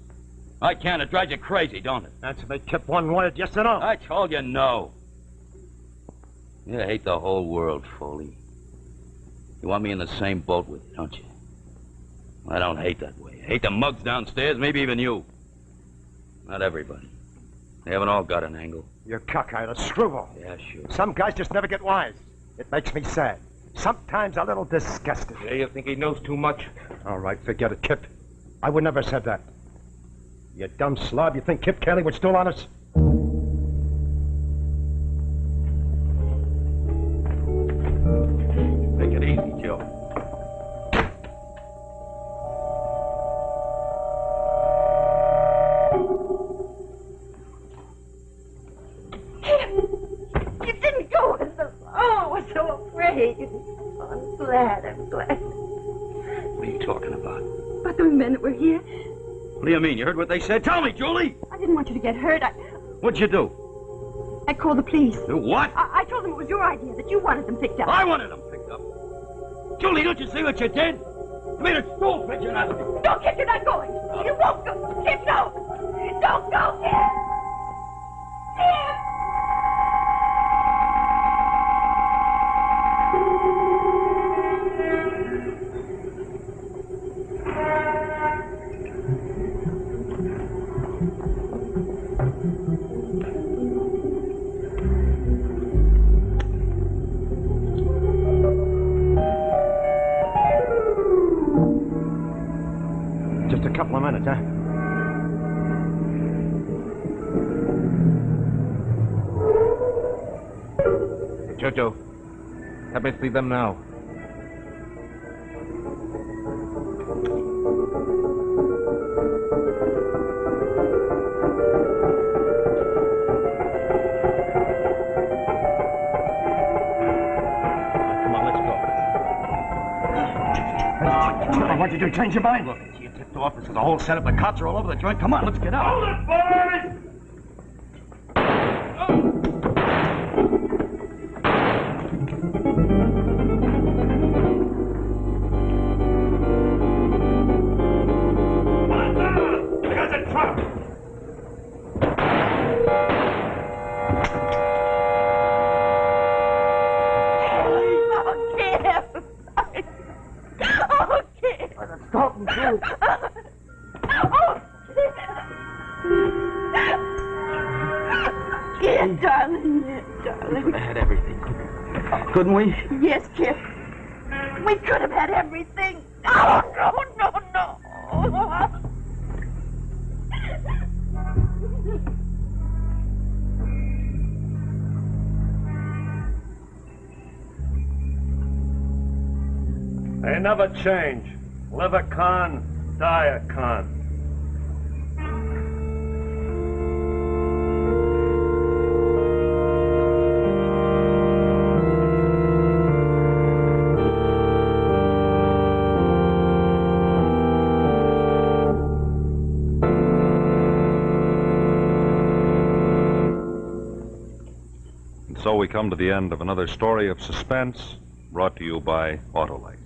I can. It drives you crazy, don't it? Answer me, Kip, one word, yes or no? I told you no. You hate the whole world, Foley. You want me in the same boat with you, don't you? I don't hate that way. I hate the mugs downstairs, maybe even you. Not everybody. They haven't all got an angle. You're cockeyed, a screwball. Yeah, sure. Some guys just never get wise. It makes me sad. Sometimes a little disgusted. Yeah, you think he knows too much? All right, forget it, Kip. I would never have said that. You dumb slob, you think Kip Kelly would steal on us? Take it easy, Joe. You didn't go with them. Oh, I was so afraid. I'm glad. What are you talking about? But the men that were here, What do you mean? You heard what they said? Tell me, Julie! I didn't want you to get hurt. What'd you do? I called the police. You what? I told them it was your idea, that you wanted them picked up. I wanted them picked up. Julie, don't you see what you did? You made a stool pigeon out of me. Don't, Kip, you're not going. You won't go. Kip, no. Don't go, Kip. Kip! Just a couple of minutes, huh? Jojo, that must be them now. Come on, let's go. What'd you do? Change your mind? Look, you tipped off. This is the whole setup. The cops are all over the joint. Come on, let's get out. Hold it, boys! talking truth. Yeah, darling. Yeah, darling. We could have had everything. Couldn't we? Yes, Kip. We could have had everything. Oh, no, no, no. They never change. Live a con, die a con. And so we come to the end of another story of suspense brought to you by Autolite.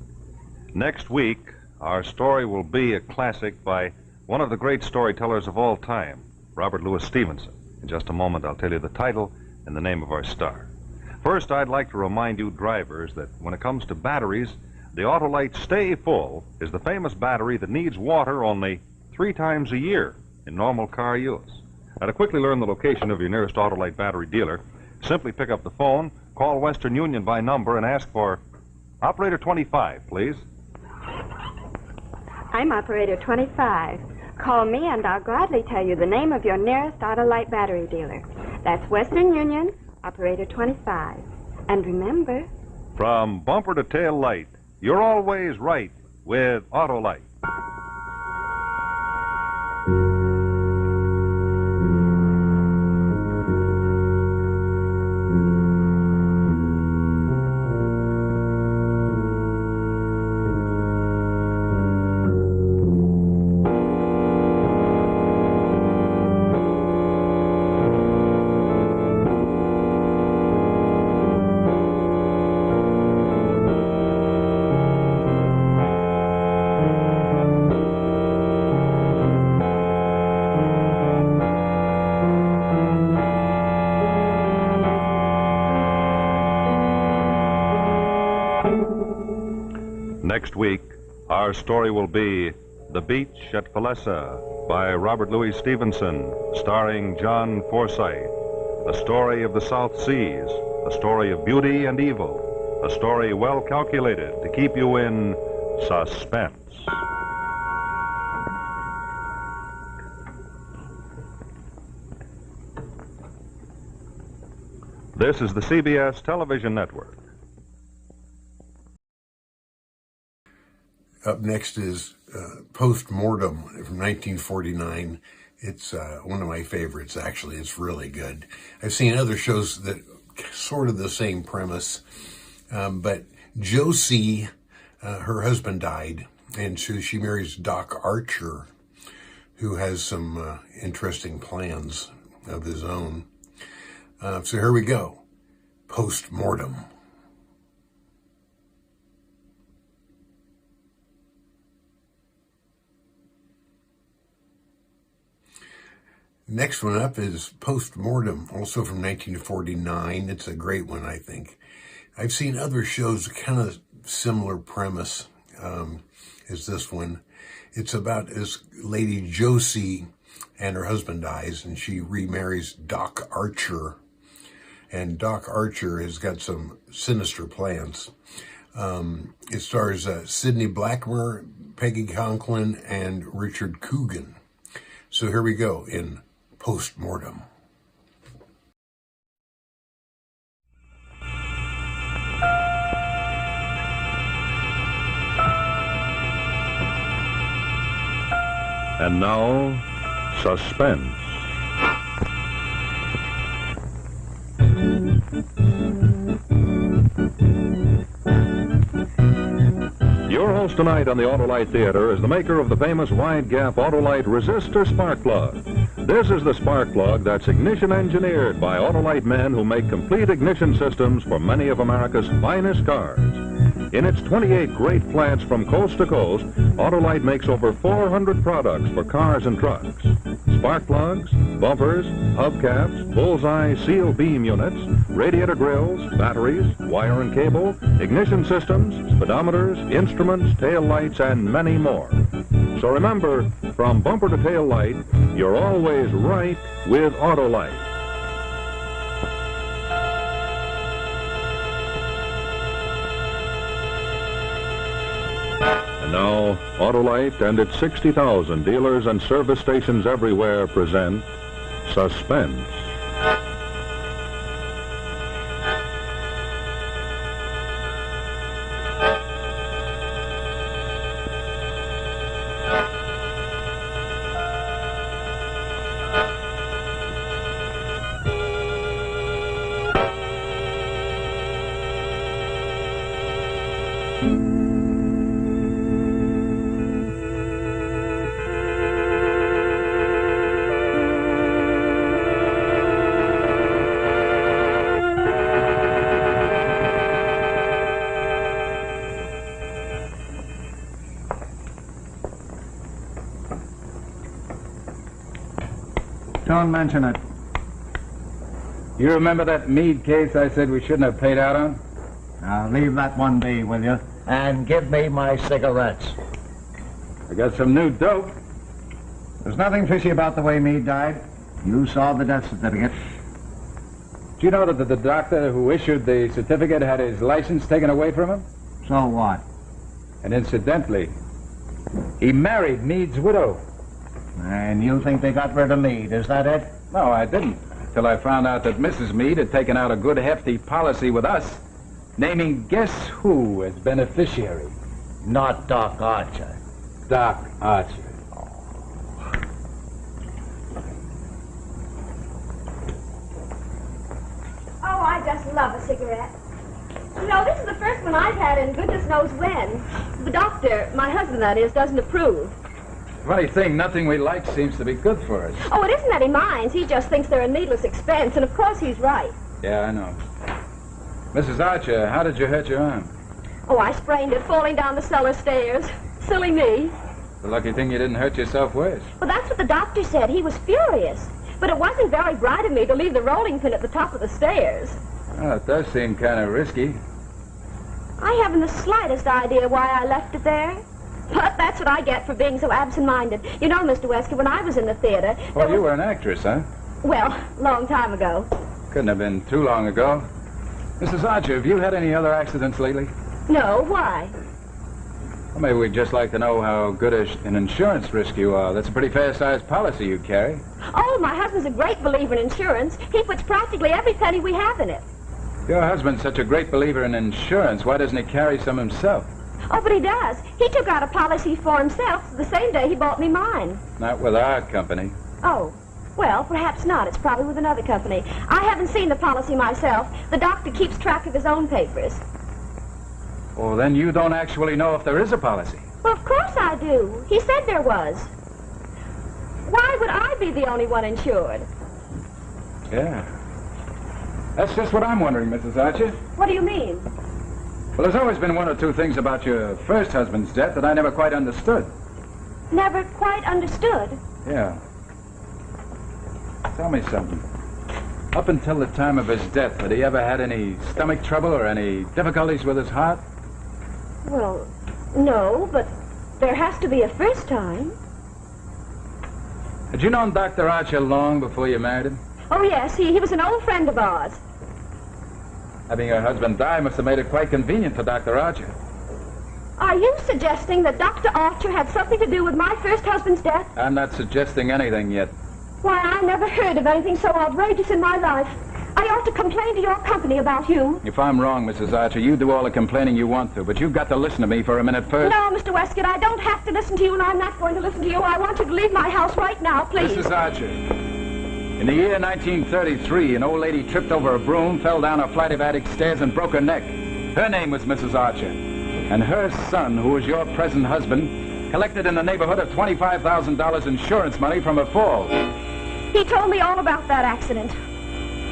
Next week, our story will be a classic by one of the great storytellers of all time, Robert Louis Stevenson. In just a moment, I'll tell you the title and the name of our star. First, I'd like to remind you drivers that when it comes to batteries, the Autolite Stay Full is the famous battery that needs water only 3 times a year in normal car use. Now, to quickly learn the location of your nearest Autolite battery dealer, simply pick up the phone, call Western Union by number, and ask for Operator 25, please. I'm Operator 25. Call me and I'll gladly tell you the name of your nearest Autolite battery dealer. That's Western Union, Operator 25. And remember... From bumper to tail light, you're always right with Autolite. Next week, our story will be The Beach at Fallessa by Robert Louis Stevenson, starring John Forsythe. A story of the South Seas, a story of beauty and evil, a story well calculated to keep you in suspense. This is the CBS Television Network. Up next is Post-Mortem from 1949. It's one of my favorites, actually. It's really good. I've seen other shows that sort of the same premise, but Josie, her husband died, and so she marries Doc Archer, who has some interesting plans of his own. So here we go. Post-Mortem. Next one up is Post-Mortem, also from 1949. It's a great one, I think. I've seen other shows, kind of similar premise as this one. It's about this lady, Josie, and her husband dies, and she remarries Doc Archer. And Doc Archer has got some sinister plans. It stars Sidney Blackmer, Peggy Conklin, and Richard Coogan. So here we go in Post-Mortem. And now, suspense. Your host tonight on the Autolite Theater is the maker of the famous wide-gap Autolite resistor spark plug. This is the spark plug that's ignition engineered by Autolite men who make complete ignition systems for many of America's finest cars. In its 28 great plants from coast to coast, Autolite makes over 400 products for cars and trucks. spark plugs, bumpers, hubcaps, bullseye seal beam units, radiator grills, batteries, wire and cable, ignition systems, speedometers, instruments, tail lights, and many more. So remember, from bumper to tail light, you're always right with Autolite. And now, Autolite and its 60,000 dealers and service stations everywhere present Suspense. Don't mention it. You remember that Meade case I said we shouldn't have paid out on? Now, leave that one be, will you? And give me my cigarettes. I got some new dope. There's nothing fishy about the way Meade died. You saw the death certificate. Do you know that the doctor who issued the certificate had his license taken away from him? So what? And incidentally, he married Meade's widow. And you think they got rid of Meade, is that it? No, I didn't. Till I found out that Mrs. Meade had taken out a good hefty policy with us, naming guess who as beneficiary. Not Doc Archer. Doc Archer. Oh, I just love a cigarette. You know, this is the first one I've had in goodness knows when. The doctor, my husband that is, doesn't approve. Funny thing, nothing we like seems to be good for us. Oh, it isn't that he minds. He just thinks they're a needless expense, and of course he's right. Yeah, I know. Mrs. Archer, how did you hurt your arm? Oh, I sprained it falling down the cellar stairs. Silly me. The lucky thing you didn't hurt yourself worse. Well, that's what the doctor said. He was furious. But it wasn't very bright of me to leave the rolling pin at the top of the stairs. Oh, it does seem kind of risky. I haven't the slightest idea why I left it there. But that's what I get for being so absent-minded. You know, Mr. Wesker, when I was in the theater... Oh, you were an actress, huh? Well, long time ago. Couldn't have been too long ago. Mrs. Archer, have you had any other accidents lately? No, why? Well, maybe we'd just like to know how good an insurance risk you are. That's a pretty fair-sized policy you carry. Oh, my husband's a great believer in insurance. He puts practically every penny we have in it. Your husband's such a great believer in insurance. Why doesn't he carry some himself? Oh, but he does. He took out a policy for himself the same day he bought me mine. Not with our company. Oh, well, perhaps not. It's probably with another company. I haven't seen the policy myself. The doctor keeps track of his own papers. Well, then you don't actually know if there is a policy. Well, of course I do. He said there was. Why would I be the only one insured? Yeah. That's just what I'm wondering, Mrs. Archer. What do you mean? Well, there's always been one or two things about your first husband's death that I never quite understood. Never quite understood? Yeah. Tell me something. Up until the time of his death, had he ever had any stomach trouble or any difficulties with his heart? Well, no, but there has to be a first time. Had you known Dr. Archer long before you married him? Oh, yes, he was an old friend of ours. Having her husband die must have made it quite convenient for Dr. Archer. Are you suggesting that Dr. Archer had something to do with my first husband's death? I'm not suggesting anything yet. Why, I never heard of anything so outrageous in my life. I ought to complain to your company about you. If I'm wrong, Mrs. Archer, you do all the complaining you want to, but you've got to listen to me for a minute first. No, Mr. Westcott, I don't have to listen to you, and I'm not going to listen to you. I want you to leave my house right now, please. Mrs. Archer, in the year 1933, an old lady tripped over a broom, fell down a flight of attic stairs, and broke her neck. Her name was Mrs. Archer, and her son, who was your present husband, collected in the neighborhood of $25,000 insurance money from her fall. He told me all about that accident.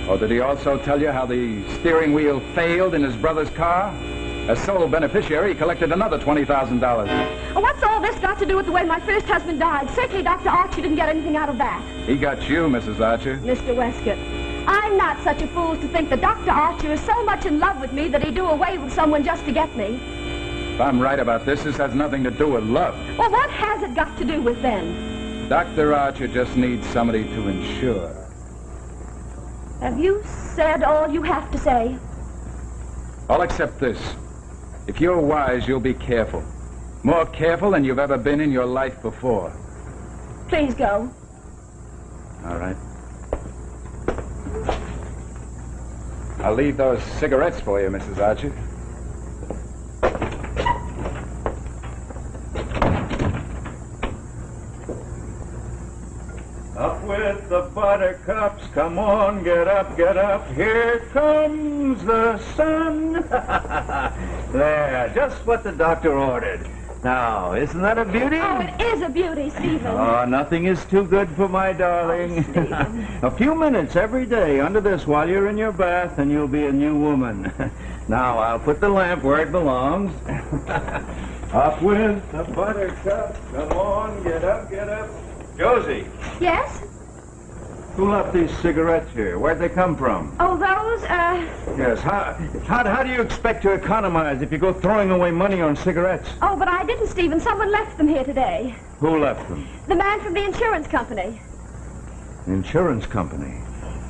Oh, did he also tell you how the steering wheel failed in his brother's car? As sole beneficiary, he collected another $20,000. Oh, what's all this got to do with the way my first husband died? Certainly Dr. Archer didn't get anything out of that. He got you, Mrs. Archer. Mr. Westcott, I'm not such a fool to think that Dr. Archer is so much in love with me that he'd do away with someone just to get me. If I'm right about this has nothing to do with love. Well, what has it got to do with then? Dr. Archer just needs somebody to insure. Have you said all you have to say? All except this. If you're wise, you'll be careful. More careful than you've ever been in your life before. Please go. All right. I'll leave those cigarettes for you, Mrs. Archer. Up with the buttercups, come on, get up, here comes the sun. There, just what the doctor ordered. Now, isn't that a beauty? Oh, it is a beauty, Stephen. Oh, nothing is too good for my darling. Oh, a few minutes every day under this while you're in your bath and you'll be a new woman. Now, I'll put the lamp where it belongs. Up with the buttercup, come on, get up. Josie. Yes? Who left these cigarettes here? Where'd they come from? Oh, those, Yes, how do you expect to economize if you go throwing away money on cigarettes? Oh, but I didn't, Stephen. Someone left them here today. Who left them? The man from the insurance company. Insurance company?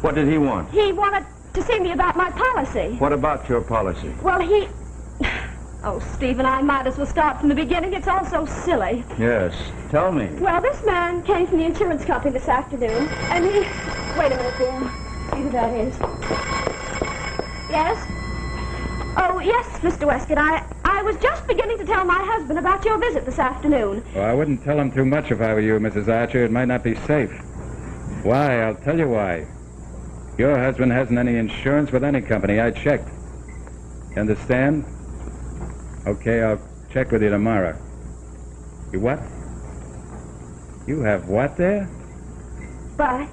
What did he want? He wanted to see me about my policy. What about your policy? Well, he... Oh, Stephen, I might as well start from the beginning. It's all so silly. Yes, tell me. Well, this man came from the insurance company this afternoon, and he... Wait a minute, dear. See who that is. Yes? Oh, yes, Mr. Westcott. I was just beginning to tell my husband about your visit this afternoon. Well, I wouldn't tell him too much if I were you, Mrs. Archer. It might not be safe. Why? I'll tell you why. Your husband hasn't any insurance with any company. I checked. Understand? Okay, I'll check with you tomorrow. You what? You have what there? Bye.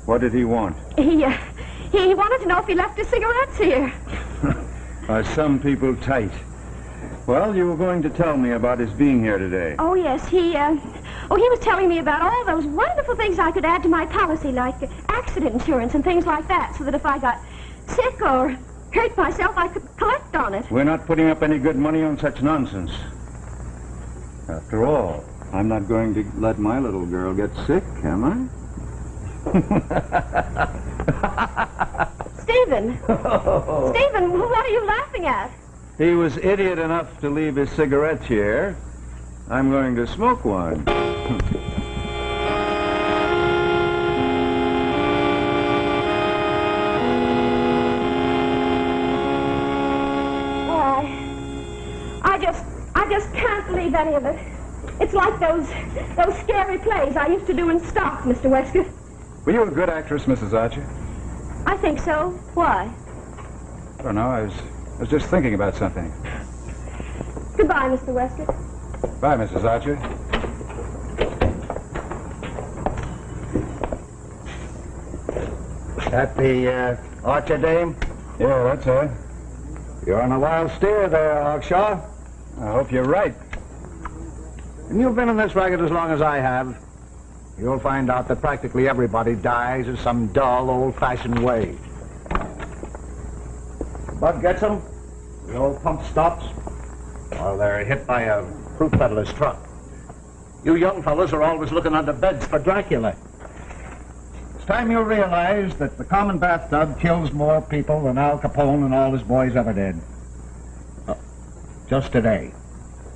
What did he want? He wanted to know if he left his cigarettes here. Are some people tight? Well, you were going to tell me about his being here today. Oh, yes, he was telling me about all those wonderful things I could add to my policy, like accident insurance and things like that, so that if I got sick or hurt myself, I could collect on it. We're not putting up any good money on such nonsense. After all, I'm not going to let my little girl get sick, am I? Stephen! Stephen, what are you laughing at? He was idiot enough to leave his cigarettes here. I'm going to smoke one. I just can't believe any of it. It's like those scary plays I used to do in stock, Mr. Westcott. Were you a good actress, Mrs. Archer? I think so. Why? I don't know. I was just thinking about something. Goodbye, Mr. Westcott. Bye, Mrs. Archer. That the Archer dame? Yeah, that's her. You're on a wild steer there, Hawkshaw. I hope you're right. And you've been in this racket as long as I have. You'll find out that practically everybody dies in some dull, old-fashioned way. Bud gets them. The old pump stops. While they're hit by a fruit peddler's truck. You young fellas are always looking under beds for Dracula. It's time you realize that the common bathtub kills more people than Al Capone and all his boys ever did. Just today.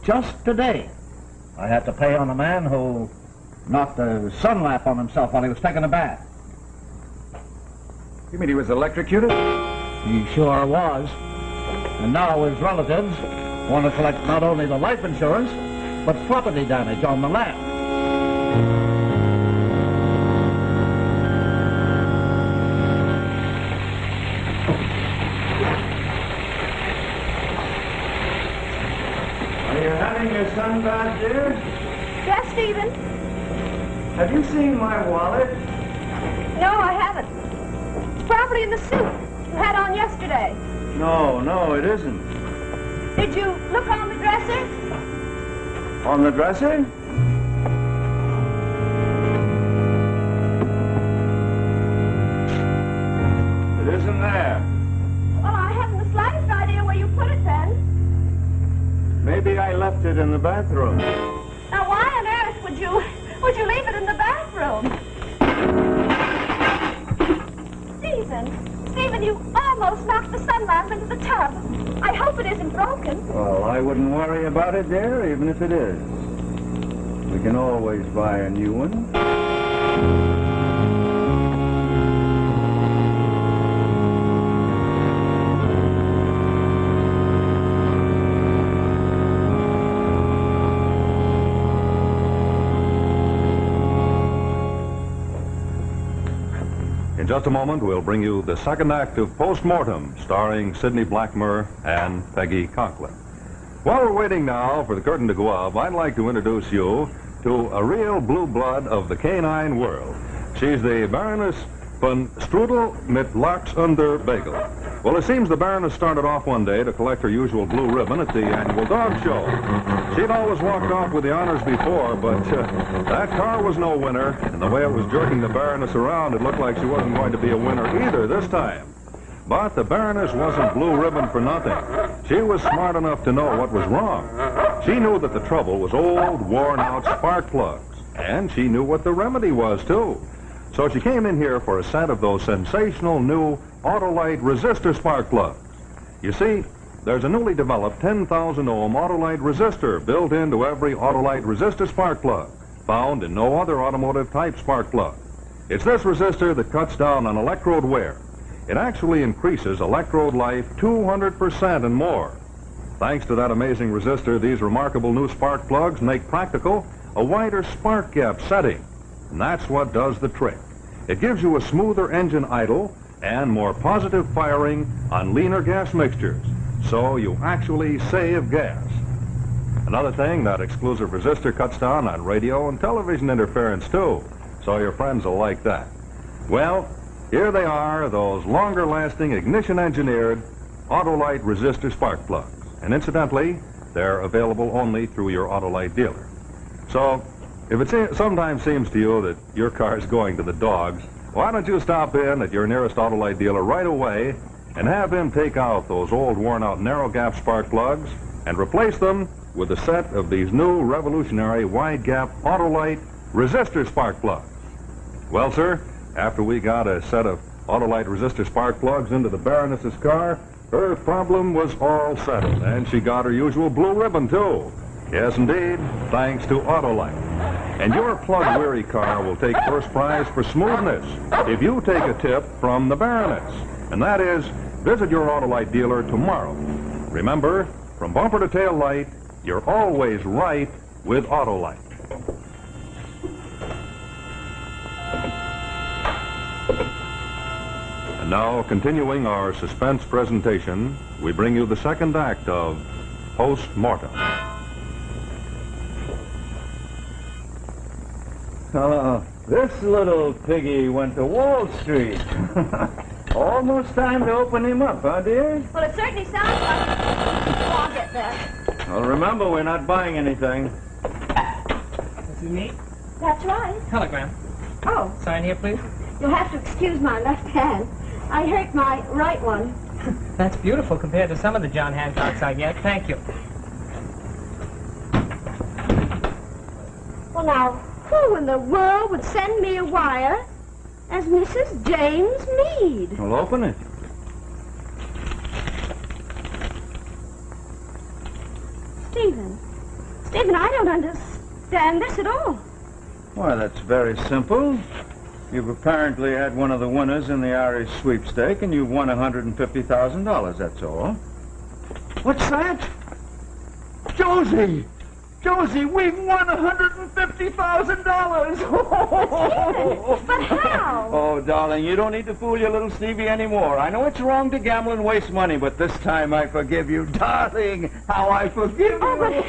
Just today. I had to pay on a man who knocked a sun lamp on himself while he was taking a bath. You mean he was electrocuted? He sure was. And now his relatives want to collect not only the life insurance, but property damage on the lamp. Are you having your sunbath, dear? Yes, Stephen? Have you seen my wallet? No, I haven't. It's probably in the suit you had on yesterday. No, it isn't. Did you look on the dresser? On the dresser? It isn't there. Well, I haven't the slightest idea where you put it then. Maybe I left it in the bathroom. Now, why on earth would you leave it in the bathroom? Stephen, you almost knocked the sun lamp into the tub. I hope it isn't broken. Well, I wouldn't worry about it, dear, even if it is. We can always buy a new one. In just a moment, we'll bring you the second act of Postmortem, starring Sidney Blackmer and Peggy Conklin. While we're waiting now for the curtain to go up, I'd like to introduce you to a real blue blood of the canine world. She's the Baroness von Strudel mit Lachs under Bagel. Well, it seems the Baroness started off one day to collect her usual blue ribbon at the annual dog show. She'd always walked off with the honors before, but that car was no winner, and the way it was jerking the Baroness around, it looked like she wasn't going to be a winner either this time. But the Baroness wasn't blue ribbon for nothing. She was smart enough to know what was wrong. She knew that the trouble was old, worn-out spark plugs, and she knew what the remedy was, too. So she came in here for a set of those sensational new Autolite resistor spark plugs. You see, there's a newly developed 10,000 ohm Autolite resistor built into every Autolite resistor spark plug, found in no other automotive type spark plug. It's this resistor that cuts down on electrode wear. It actually increases electrode life 200% and more. Thanks to that amazing resistor, these remarkable new spark plugs make practical a wider spark gap setting. And that's what does the trick. It gives you a smoother engine idle and more positive firing on leaner gas mixtures, so you actually save gas. Another thing, that exclusive resistor cuts down on radio and television interference too, so your friends will like that. Well, here they are, those longer-lasting, ignition-engineered Autolite resistor spark plugs. And incidentally, they're available only through your Autolite dealer. So, if it sometimes seems to you that your car's going to the dogs, why don't you stop in at your nearest Autolite dealer right away and have him take out those old worn-out narrow-gap spark plugs and replace them with a set of these new revolutionary wide-gap Autolite resistor spark plugs. Well, sir, after we got a set of Autolite resistor spark plugs into the Baroness's car, her problem was all settled, and she got her usual blue ribbon, too. Yes, indeed, thanks to Autolite. And your plug-weary car will take first prize for smoothness if you take a tip from the Baroness. And that is, visit your Autolite dealer tomorrow. Remember, from bumper to tail light, you're always right with Autolite. And now, continuing our suspense presentation, we bring you the second act of Postmortem. This little piggy went to Wall Street. Almost time to open him up, huh, dear? Well, it certainly sounds like it. Oh, I'll get there. Well, remember, we're not buying anything. This is me? That's right. Telegram. Oh. Sign here, please. You'll have to excuse my left hand. I hurt my right one. That's beautiful compared to some of the John Hancocks I get. Thank you. Well, now, who in the world would send me a wire as Mrs. James Mead? Well, open it. Stephen, I don't understand this at all. Why, that's very simple. You've apparently had one of the winners in the Irish sweepstake, and you've won $150,000, that's all. What's that? Josie! Josie, we've won $150,000! But how? Oh, darling, you don't need to fool your little Stevie anymore. I know it's wrong to gamble and waste money, but this time I forgive you. Darling, how I forgive you.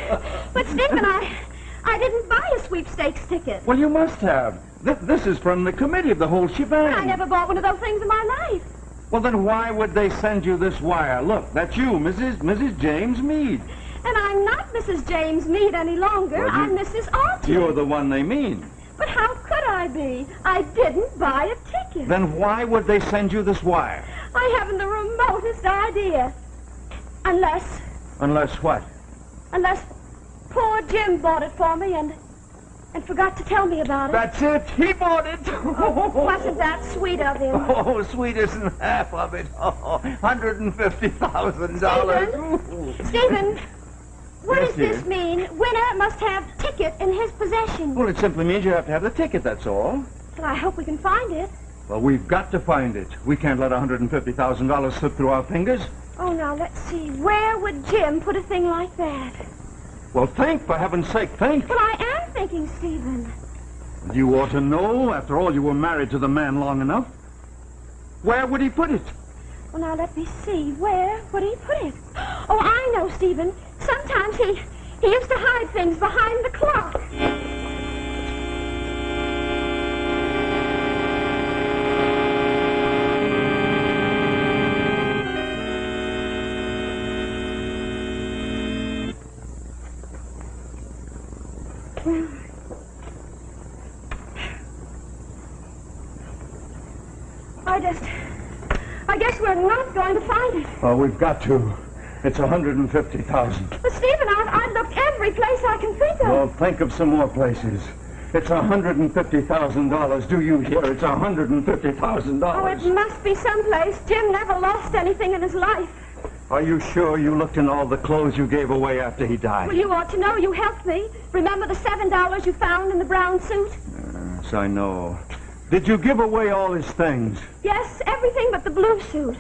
But Stephen, I didn't buy a sweepstakes ticket. Well, you must have. This is from the committee of the whole shebang. I never bought one of those things in my life. Well, then why would they send you this wire? Look, that's you, Mrs. James Mead. And I'm not Mrs. James Mead any longer. Well, I'm Mrs. Archer. You're the one they mean. But how could I be? I didn't buy a ticket. Then why would they send you this wire? I haven't the remotest idea. Unless what? Unless poor Jim bought it for me and forgot to tell me about it. That's it. He bought it. Oh, wasn't that sweet of him? Oh, sweet isn't half of it. Oh, $150,000. Stephen, what Yes, does this dear? mean? Winner must have ticket in his possession. Well, it simply means you have to have the ticket, that's all. Well, I hope we can find it. Well, we've got to find it. We can't let $150,000 slip through our fingers. Oh, now, let's see. Where would Jim put a thing like that? Well, think, for heaven's sake, think. Well, I am thinking, Stephen. You ought to know. After all, you were married to the man long enough. Where would he put it? Well, now, let me see. Where would he put it? Oh, I know, Stephen. Sometimes he used to hide things behind the clock. Well, I guess we're not going to find it. Oh, we've got to. It's $150,000. But, Stephen, I've looked every place I can think of. Well, think of some more places. It's $150,000. Do you hear? It's $150,000. Oh, it must be someplace. Jim never lost anything in his life. Are you sure you looked in all the clothes you gave away after he died? Well, you ought to know. You helped me. Remember the $7 you found in the brown suit? Yes, I know. Did you give away all his things? Yes, everything but the blue suit.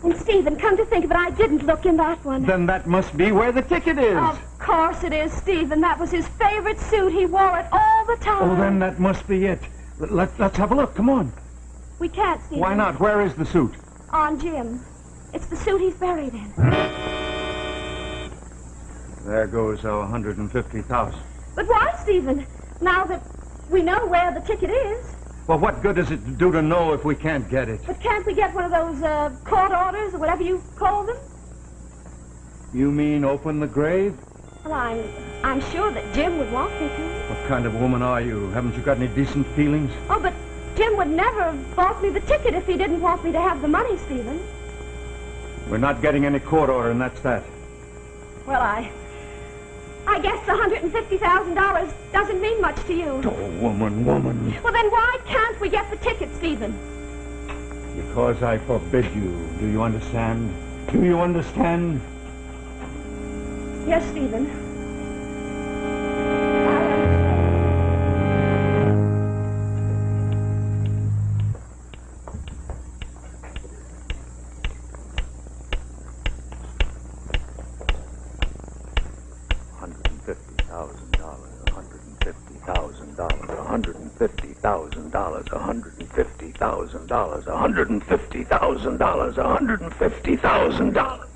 And, Stephen, come to think of it, I didn't look in that one. Then that must be where the ticket is. Of course it is, Stephen. That was his favorite suit. He wore it all the time. Oh, then that must be it. Let's have a look. Come on. We can't, Stephen. Why not? Where is the suit? On Jim. It's the suit he's buried in. There goes our $150,000. But why, Stephen? Now that we know where the ticket is. Well, what good does it do to know if we can't get it? But can't we get one of those court orders or whatever you call them? You mean open the grave? Well, I'm sure that Jim would want me to. What kind of woman are you? Haven't you got any decent feelings? Oh, but Jim would never have bought me the ticket if he didn't want me to have the money, Stephen. We're not getting any court order, and that's that. Well, I guess $150,000 doesn't mean much to you. Oh, woman. Well, then why can't we get the ticket, Stephen? Because I forbid you. Do you understand? Do you understand? Yes, Stephen. $150,000.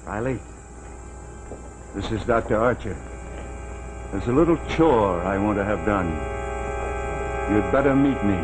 Riley, this is Dr. Archer. There's a little chore I want to have done. You'd better meet me.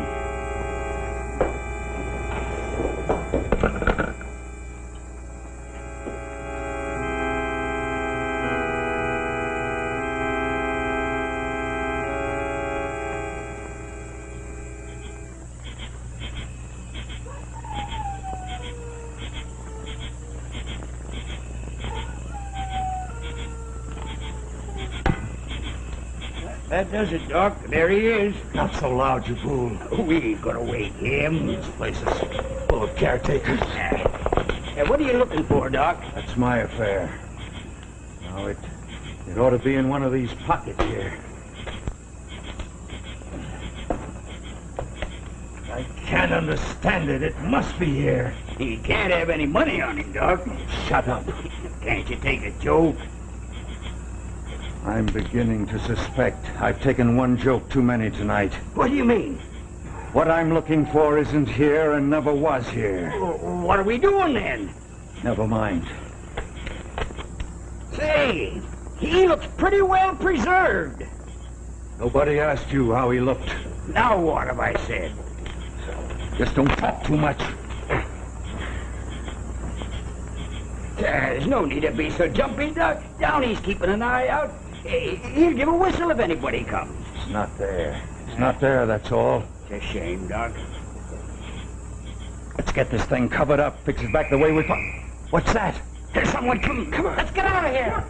That does it, Doc. There he is. Not so loud, you fool. We ain't gonna wake him. This place is full of caretakers. What are you looking for, Doc? That's my affair. Now, it ought to be in one of these pockets here. I can't understand it. It must be here. He can't have any money on him, Doc. Shut up. Can't you take a joke? I'm beginning to suspect I've taken one joke too many tonight. What do you mean? What I'm looking for isn't here and never was here. What are we doing then? Never mind. Say, he looks pretty well preserved. Nobody asked you how he looked. Now what have I said? Just don't talk too much. There's no need to be so jumpy, Doc. Downey's keeping an eye out. He'll give a whistle if anybody comes. It's not there. It's not there, that's all. It's a shame, Doc. Let's get this thing covered up. Fix it back the way we found. What's that? There's someone coming. Come on. Let's get out of here.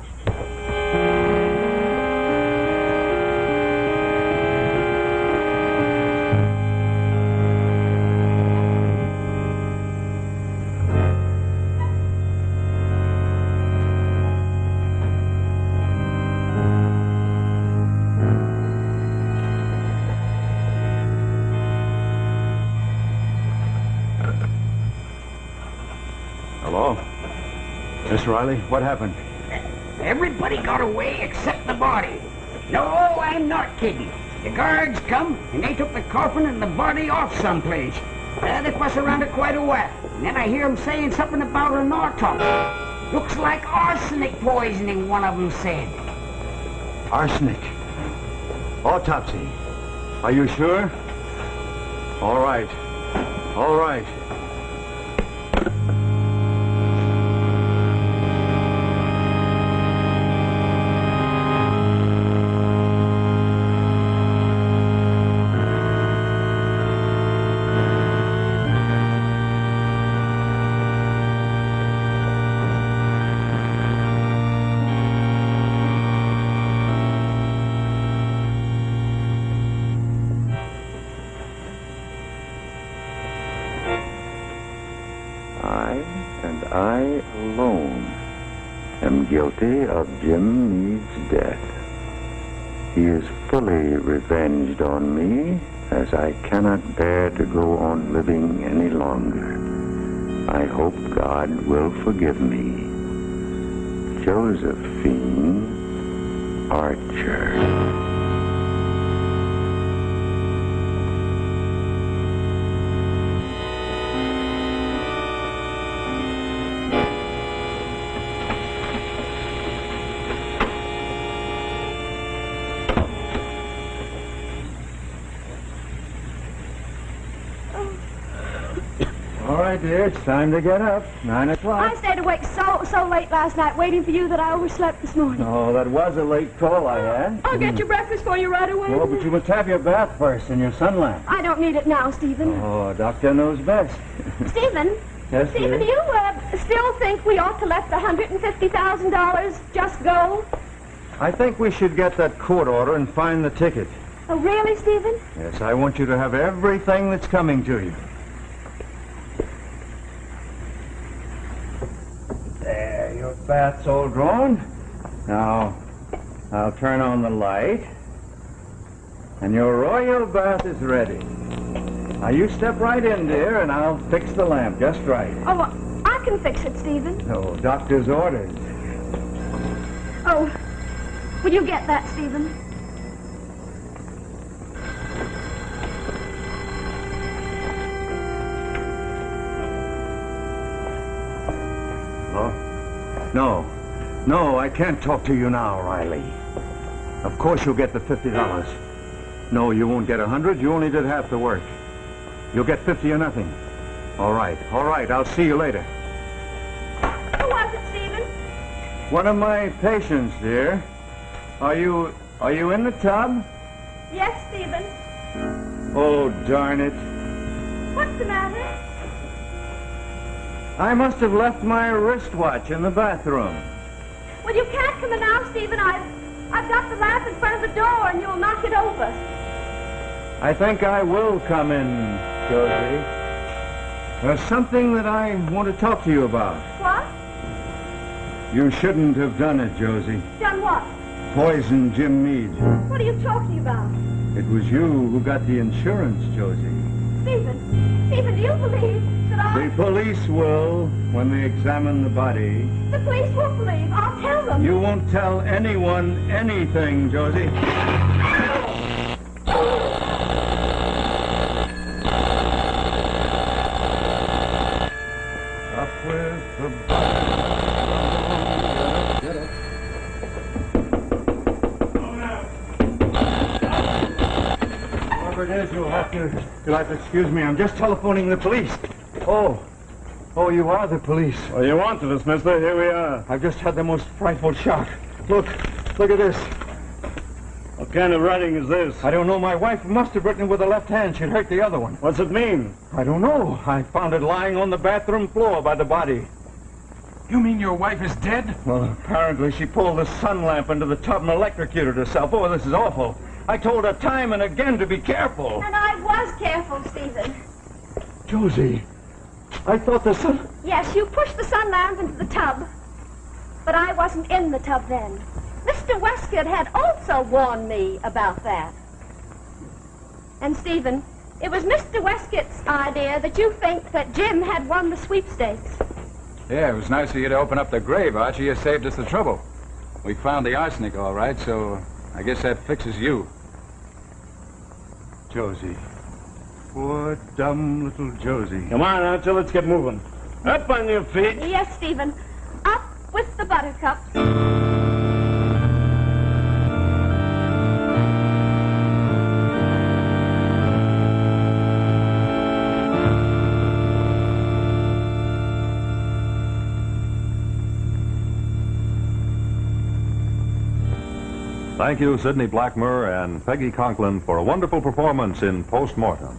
Miss Riley, what happened? Everybody got away except the body. No, I'm not kidding. The guards come, and they took the coffin and the body off someplace. They fuss around it quite a while. And then I hear them saying something about an autopsy. Looks like arsenic poisoning, one of them said. Arsenic? Autopsy? Are you sure? All right. All right. Guilty of Jim Meade's death. He is fully revenged on me, as I cannot bear to go on living any longer. I hope God will forgive me. Josephine Archer. Dear, it's time to get up. 9 o'clock. I stayed awake so late last night waiting for you that I overslept this morning. Oh, that was a late call I had. I'll get your breakfast for you right away. Oh, but you must have your bath first and your sun lamp. I don't need it now, Stephen. Oh, doctor knows best. Stephen? Yes, Stephen, do you still think we ought to let the $150,000 just go? I think we should get that court order and find the ticket. Oh, really, Stephen? Yes, I want you to have everything that's coming to you. Bath's all drawn. Now, I'll turn on the light. And your royal bath is ready. Now, you step right in, dear, and I'll fix the lamp just right. Oh, I can fix it, Stephen. Oh, doctor's orders. Oh, will you get that, Stephen? No, I can't talk to you now, Riley. Of course you'll get the $50. No, you won't get 100. You only did half the work. You'll get 50 or nothing. All right. I'll see you later. Who was it, Stephen? One of my patients, dear. Are you in the tub? Yes, Stephen. Oh, darn it. What's the matter? I must have left my wristwatch in the bathroom. Well, you can't come in now, Stephen. I've got the lamp in front of the door, and you'll knock it over. I think I will come in, Josie. There's something that I want to talk to you about. What? You shouldn't have done it, Josie. Done what? Poisoned Jim Meade. What are you talking about? It was you who got the insurance, Josie. Stephen, do you believe Wescott, The police will when they examine the body. The police won't believe. I'll tell them. You won't tell anyone anything, Josie. Up with the body. Get up. Whoever it is, you'll have to excuse me. I'm just telephoning the police. Oh, you are the police. Well, you wanted us, mister. Here we are. I've just had the most frightful shock. Look at this. What kind of writing is this? I don't know. My wife must have written it with the left hand. She'd hurt the other one. What's it mean? I don't know. I found it lying on the bathroom floor by the body. You mean your wife is dead? Well, apparently she pulled the sun lamp into the tub and electrocuted herself. Oh, this is awful. I told her time and again to be careful. And I was careful, Stephen. Josie, I thought the sun... Yes, you pushed the sun lamp into the tub. But I wasn't in the tub then. Mr. Wescott had also warned me about that. And, Stephen, it was Mr. Wescott's idea that you think that Jim had won the sweepstakes. Yeah, it was nice of you to open up the grave, Archie. You saved us the trouble. We found the arsenic, all right, so I guess that fixes you. Josie. Poor, dumb little Josie. Come on, Archie, let's get moving. Up on your feet. Yes, Stephen. Up with the buttercups. Thank you, Sidney Blackmer and Peggy Conklin, for a wonderful performance in Post-Mortem.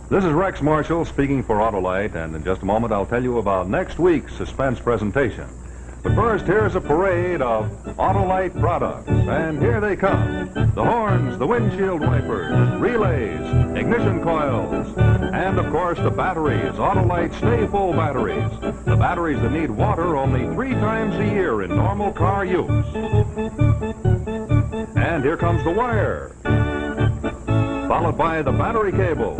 This is Rex Marshall speaking for Autolite, and in just a moment I'll tell you about next week's suspense presentation. But first, here's a parade of Autolite products, and here they come. The horns, the windshield wipers, relays, ignition coils, and of course the batteries, Autolite Stay Full batteries. The batteries that need water only 3 times a year in normal car use. And here comes the wire, followed by the battery cable.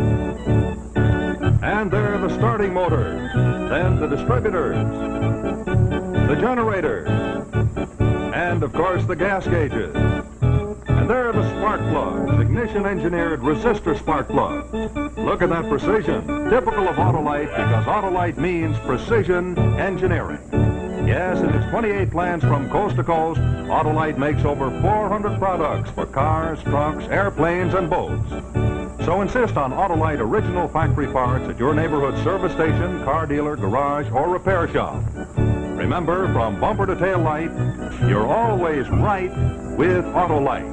And there are the starting motors, then the distributors, the generators, and of course the gas gauges. And there are the spark plugs, ignition-engineered resistor spark plugs. Look at that precision, typical of Autolite, because Autolite means precision engineering. Yes, in its 28 plants from coast to coast, Autolite makes over 400 products for cars, trucks, airplanes, and boats. So insist on Autolite original factory parts at your neighborhood service station, car dealer, garage, or repair shop. Remember, from bumper to tail light, you're always right with Autolite.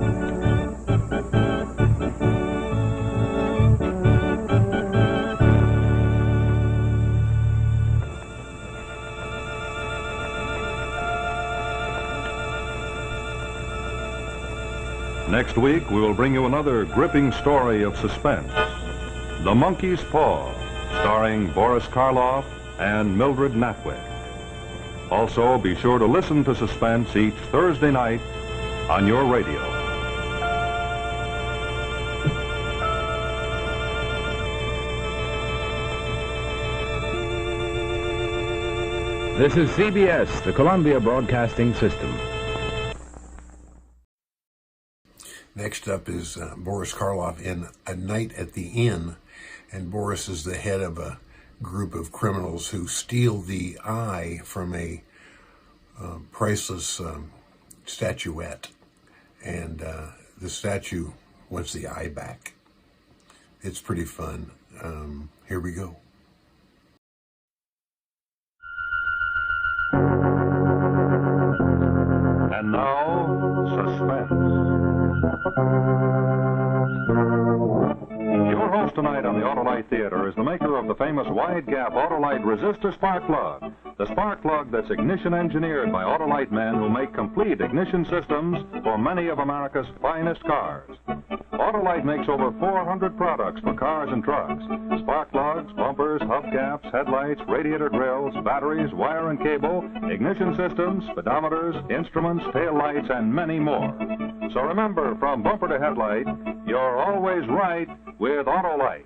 Next week, we will bring you another gripping story of suspense, The Monkey's Paw, starring Boris Karloff and Mildred Natwick. Also, be sure to listen to Suspense each Thursday night on your radio. This is CBS, the Columbia Broadcasting System. Next up is Boris Karloff in A Night at the Inn, and Boris is the head of a group of criminals who steal the eye from a priceless statuette, and the statue wants the eye back. It's pretty fun. Here we go. And now, suspense. Your host tonight on the Autolite Theater is the maker of the famous wide-gap Autolite resistor spark plug. The spark plug that's ignition engineered by Autolite men who make complete ignition systems for many of America's finest cars. Autolite makes over 400 products for cars and trucks. Spark plugs, bumpers, hubcaps, headlights, radiator grills, batteries, wire and cable, ignition systems, speedometers, instruments, tail lights, and many more. So remember, from bumper to headlight, you're always right with Autolite.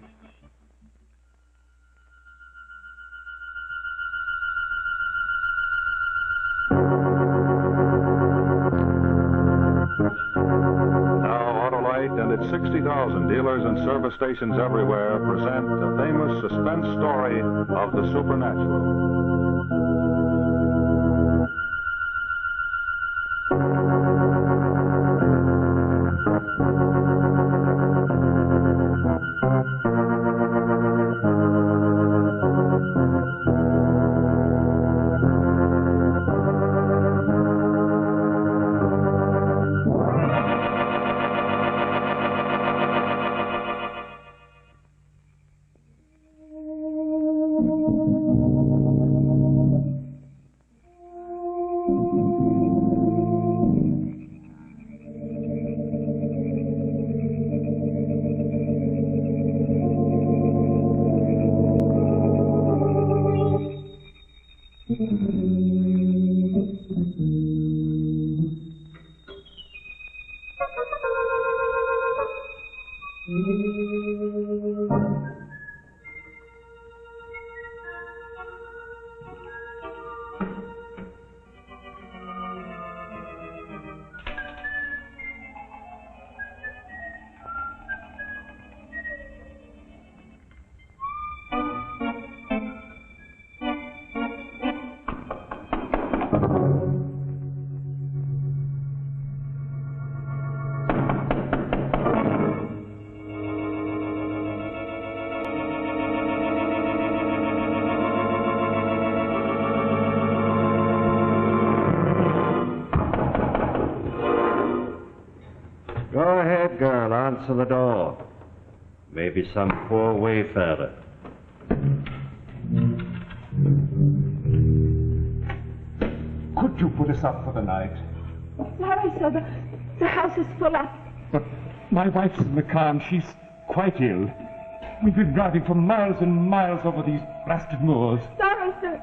60,000 dealers and service stations everywhere present the famous suspense story of the supernatural. Go ahead, girl. Answer the door. Maybe some poor wayfarer. Could you put us up for the night? Sorry, sir. The house is full up. But my wife's in the car and she's quite ill. We've been driving for miles and miles over these blasted moors. Sorry, sir.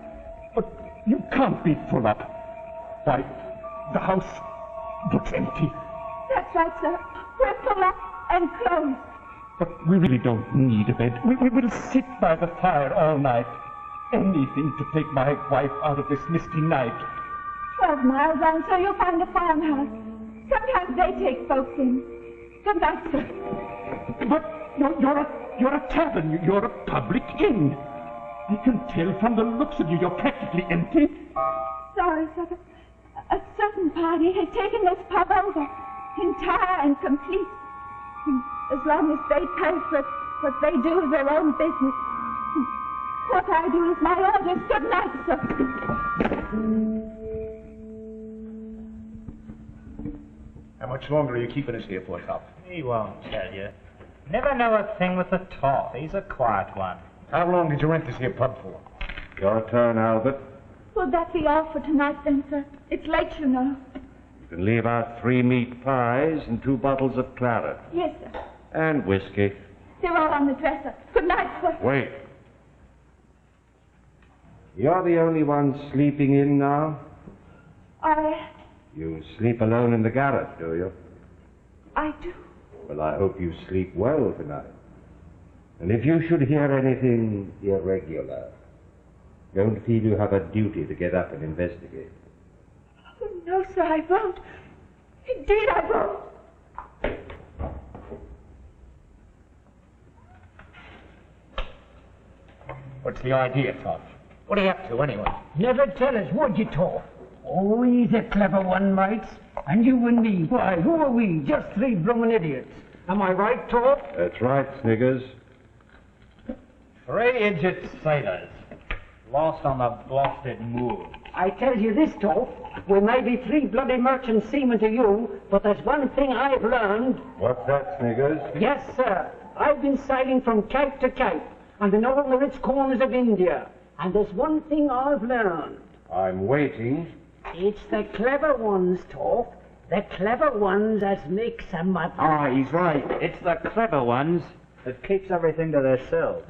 But you can't be full up. Why, the house looks empty. That's right, sir. We're full up and closed. But we really don't need a bed. We will sit by the fire all night. Anything to take my wife out of this misty night. 12 miles on, sir, you'll find a farmhouse. Sometimes they take folks in. Good night, sir. But you're a tavern. You're a public inn. I can tell from the looks of you, you're practically empty. Sorry, sir, but a certain party has taken this pub over, entire and complete. And as long as they pay for it, what they do is their own business. What I do is my orders. Good night, sir. How much longer are you keeping us here for, Top? He won't tell you. Never know a thing with the top. He's a quiet one. How long did you rent this here pub for? Your turn, Albert. Will that be all for tonight, then, sir? It's late, you know. You can leave out 3 meat pies and 2 bottles of claret. Yes, sir. And whiskey. They're all on the dresser. Good night, sir. Wait. You're the only one sleeping in now? You sleep alone in the garret, do you? I do. Well, I hope you sleep well tonight. And if you should hear anything irregular, don't feel you have a duty to get up and investigate. Oh, no, sir, I won't. Indeed, I won't. What's the idea, Top? What are you up to, anyway? Never tell us, would you, Top? Oh, he's a clever one, mates. And you and me, why, who are we? Just 3 bloomin' idiots. Am I right, Top? That's right, Sniggers. 3 idiot sailors, lost on the blasted moor. I tell you this, Top. We may be 3 bloody merchant seamen to you, but there's one thing I've learned. What's that, Sniggers? Yes, sir. I've been sailing from Cape to Cape, and in all the rich corners of India. And there's one thing I've learned. I'm waiting. It's the clever ones, Top. The clever ones that make some money. Ah, he's right. It's the clever ones that keeps everything to themselves.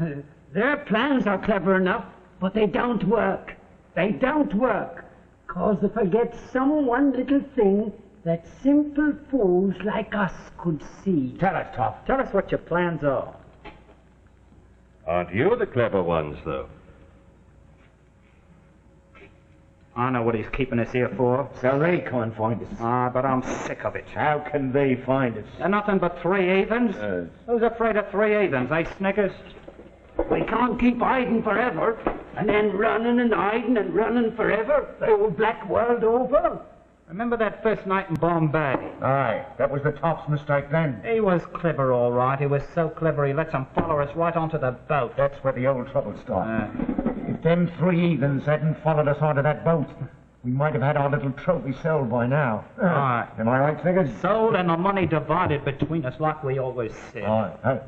Their plans are clever enough, but they don't work. They don't work. 'Cause they forget some one little thing that simple fools like us could see. Tell us, Top. Tell us what your plans are. Aren't you the clever ones, though? I know what he's keeping us here for. So they can't find us. Ah, but I'm sick of it. How can they find us? They're nothing but three heathens. Who's afraid of three heathens, eh, Snickers? We can't keep hiding forever, and then running and hiding and running forever, the whole black world over. Remember that first night in Bombay? Aye, that was the top's mistake then. He was clever, all right. He was so clever he let them follow us right onto the boat. That's where the old trouble started. If them three heathens hadn't followed us onto that boat, we might have had our little trophy sold by now. Aye. Am I right, Figures? Sold and the money divided between us like we always said. Aye.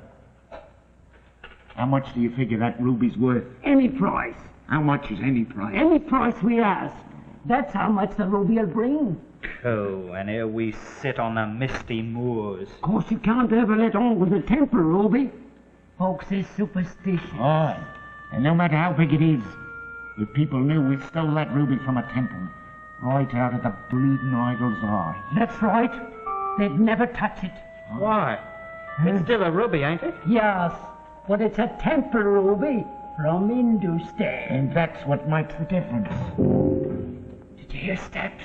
How much do you figure that ruby's worth? Any price. How much is any price? Any price we ask. That's how much the ruby will bring. Cool, and here we sit on the misty moors. Of course, you can't ever let on with the temple, Ruby. Folks is superstitious. Aye. And no matter how big it is, if people knew we stole that ruby from a temple, right out of the bleeding idol's eye. That's right. They'd never touch it. Why? It's still a ruby, ain't it? Yes, but it's a temple ruby from Hindustan. And that's what makes the difference. Did you hear steps?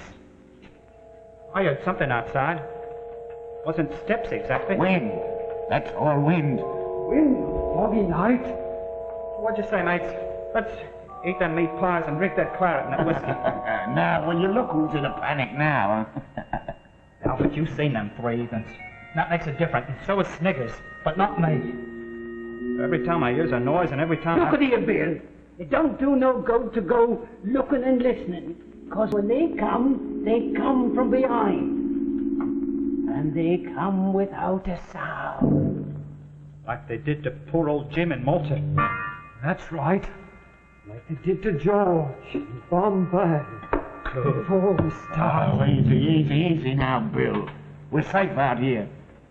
I heard something outside. Wasn't steps exactly. Wind. That's all wind. Wind? Foggy night? What'd you say, mates? Let's eat them meat pies and drink that claret and that whiskey. Now, will you look who's in a panic now, huh? Now, but you've seen them three heathens. That makes it different, and so is Sniggers, but not me. Every time I hears a noise and every time Look at here, Bill. It don't do no good to go looking and listening, because when they come from behind. And they come without a sound. Like they did to poor old Jim in Mortem. That's right. Like they did to George in Bombay. Before we start. Oh, easy now, Bill. We're safe out here.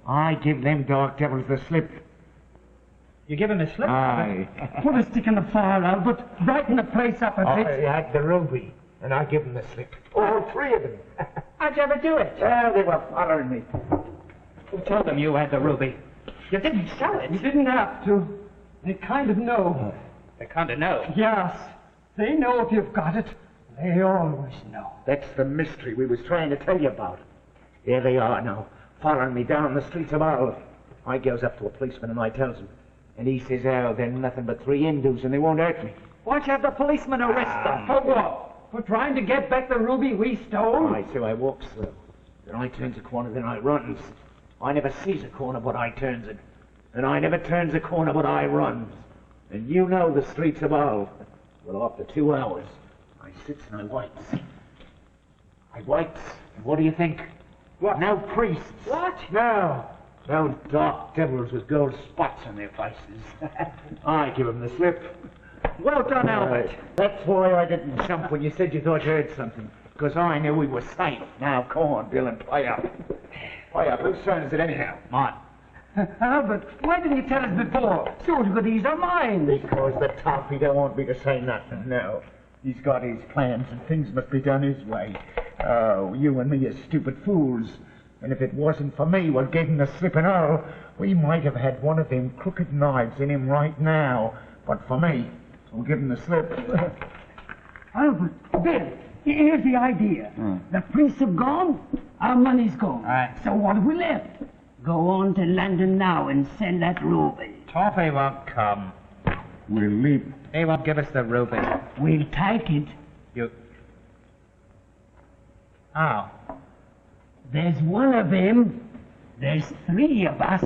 I give them dark devils the slip. You give him the slip? Aye. Put a stick in the fire, Albert. Brighten the place up a bit. I had the ruby, and I give them the slip. All three of them. How'd you ever do it? Well, they were following me. Who told them you had the ruby? You didn't sell it. You didn't have to. They kind of know. They kind of know? Yes. They know if you've got it. They always know. That's the mystery we was trying to tell you about. Here they are now, following me down the streets of Hull. I goes up to a policeman and I tells him. And he says, oh, they're nothing but three Hindus and they won't hurt me. Why'd you have the policeman arrest them? For what? For trying to get back the ruby we stole? Aye, so I walks through. Then I turns a corner, then I runs. I never sees a corner but I turns it. And I never turns a corner but I runs. And you know the streets of Hull. Well, after 2 hours, I sits and I waits. And what do you think? What? No priests. What? No. Those dark devils with gold spots on their faces. I give them the slip. Well done, Albert. That's why I didn't jump when you said you thought you heard something. Because I knew we were safe. Now, come on, Bill, and play up. Play up. Whose turn is it anyhow? Mine. Albert, why didn't you tell us before? So you could ease our minds. Because the top, he don't want me to say nothing. No. He's got his plans and things must be done his way. Oh, you and me are stupid fools. And if it wasn't for me what gave him the slip and all, we might have had one of them crooked knives in him right now. But for me, who'll give him the slip. Albert, Bill, here's the idea. The priests have gone, our money's gone. Right. So what have we left? Go on to London now and sell that ruby. Toffee won't come. We'll leave. He won't give us the ruby. We'll take it. You... How? There's one of him. There's three of us.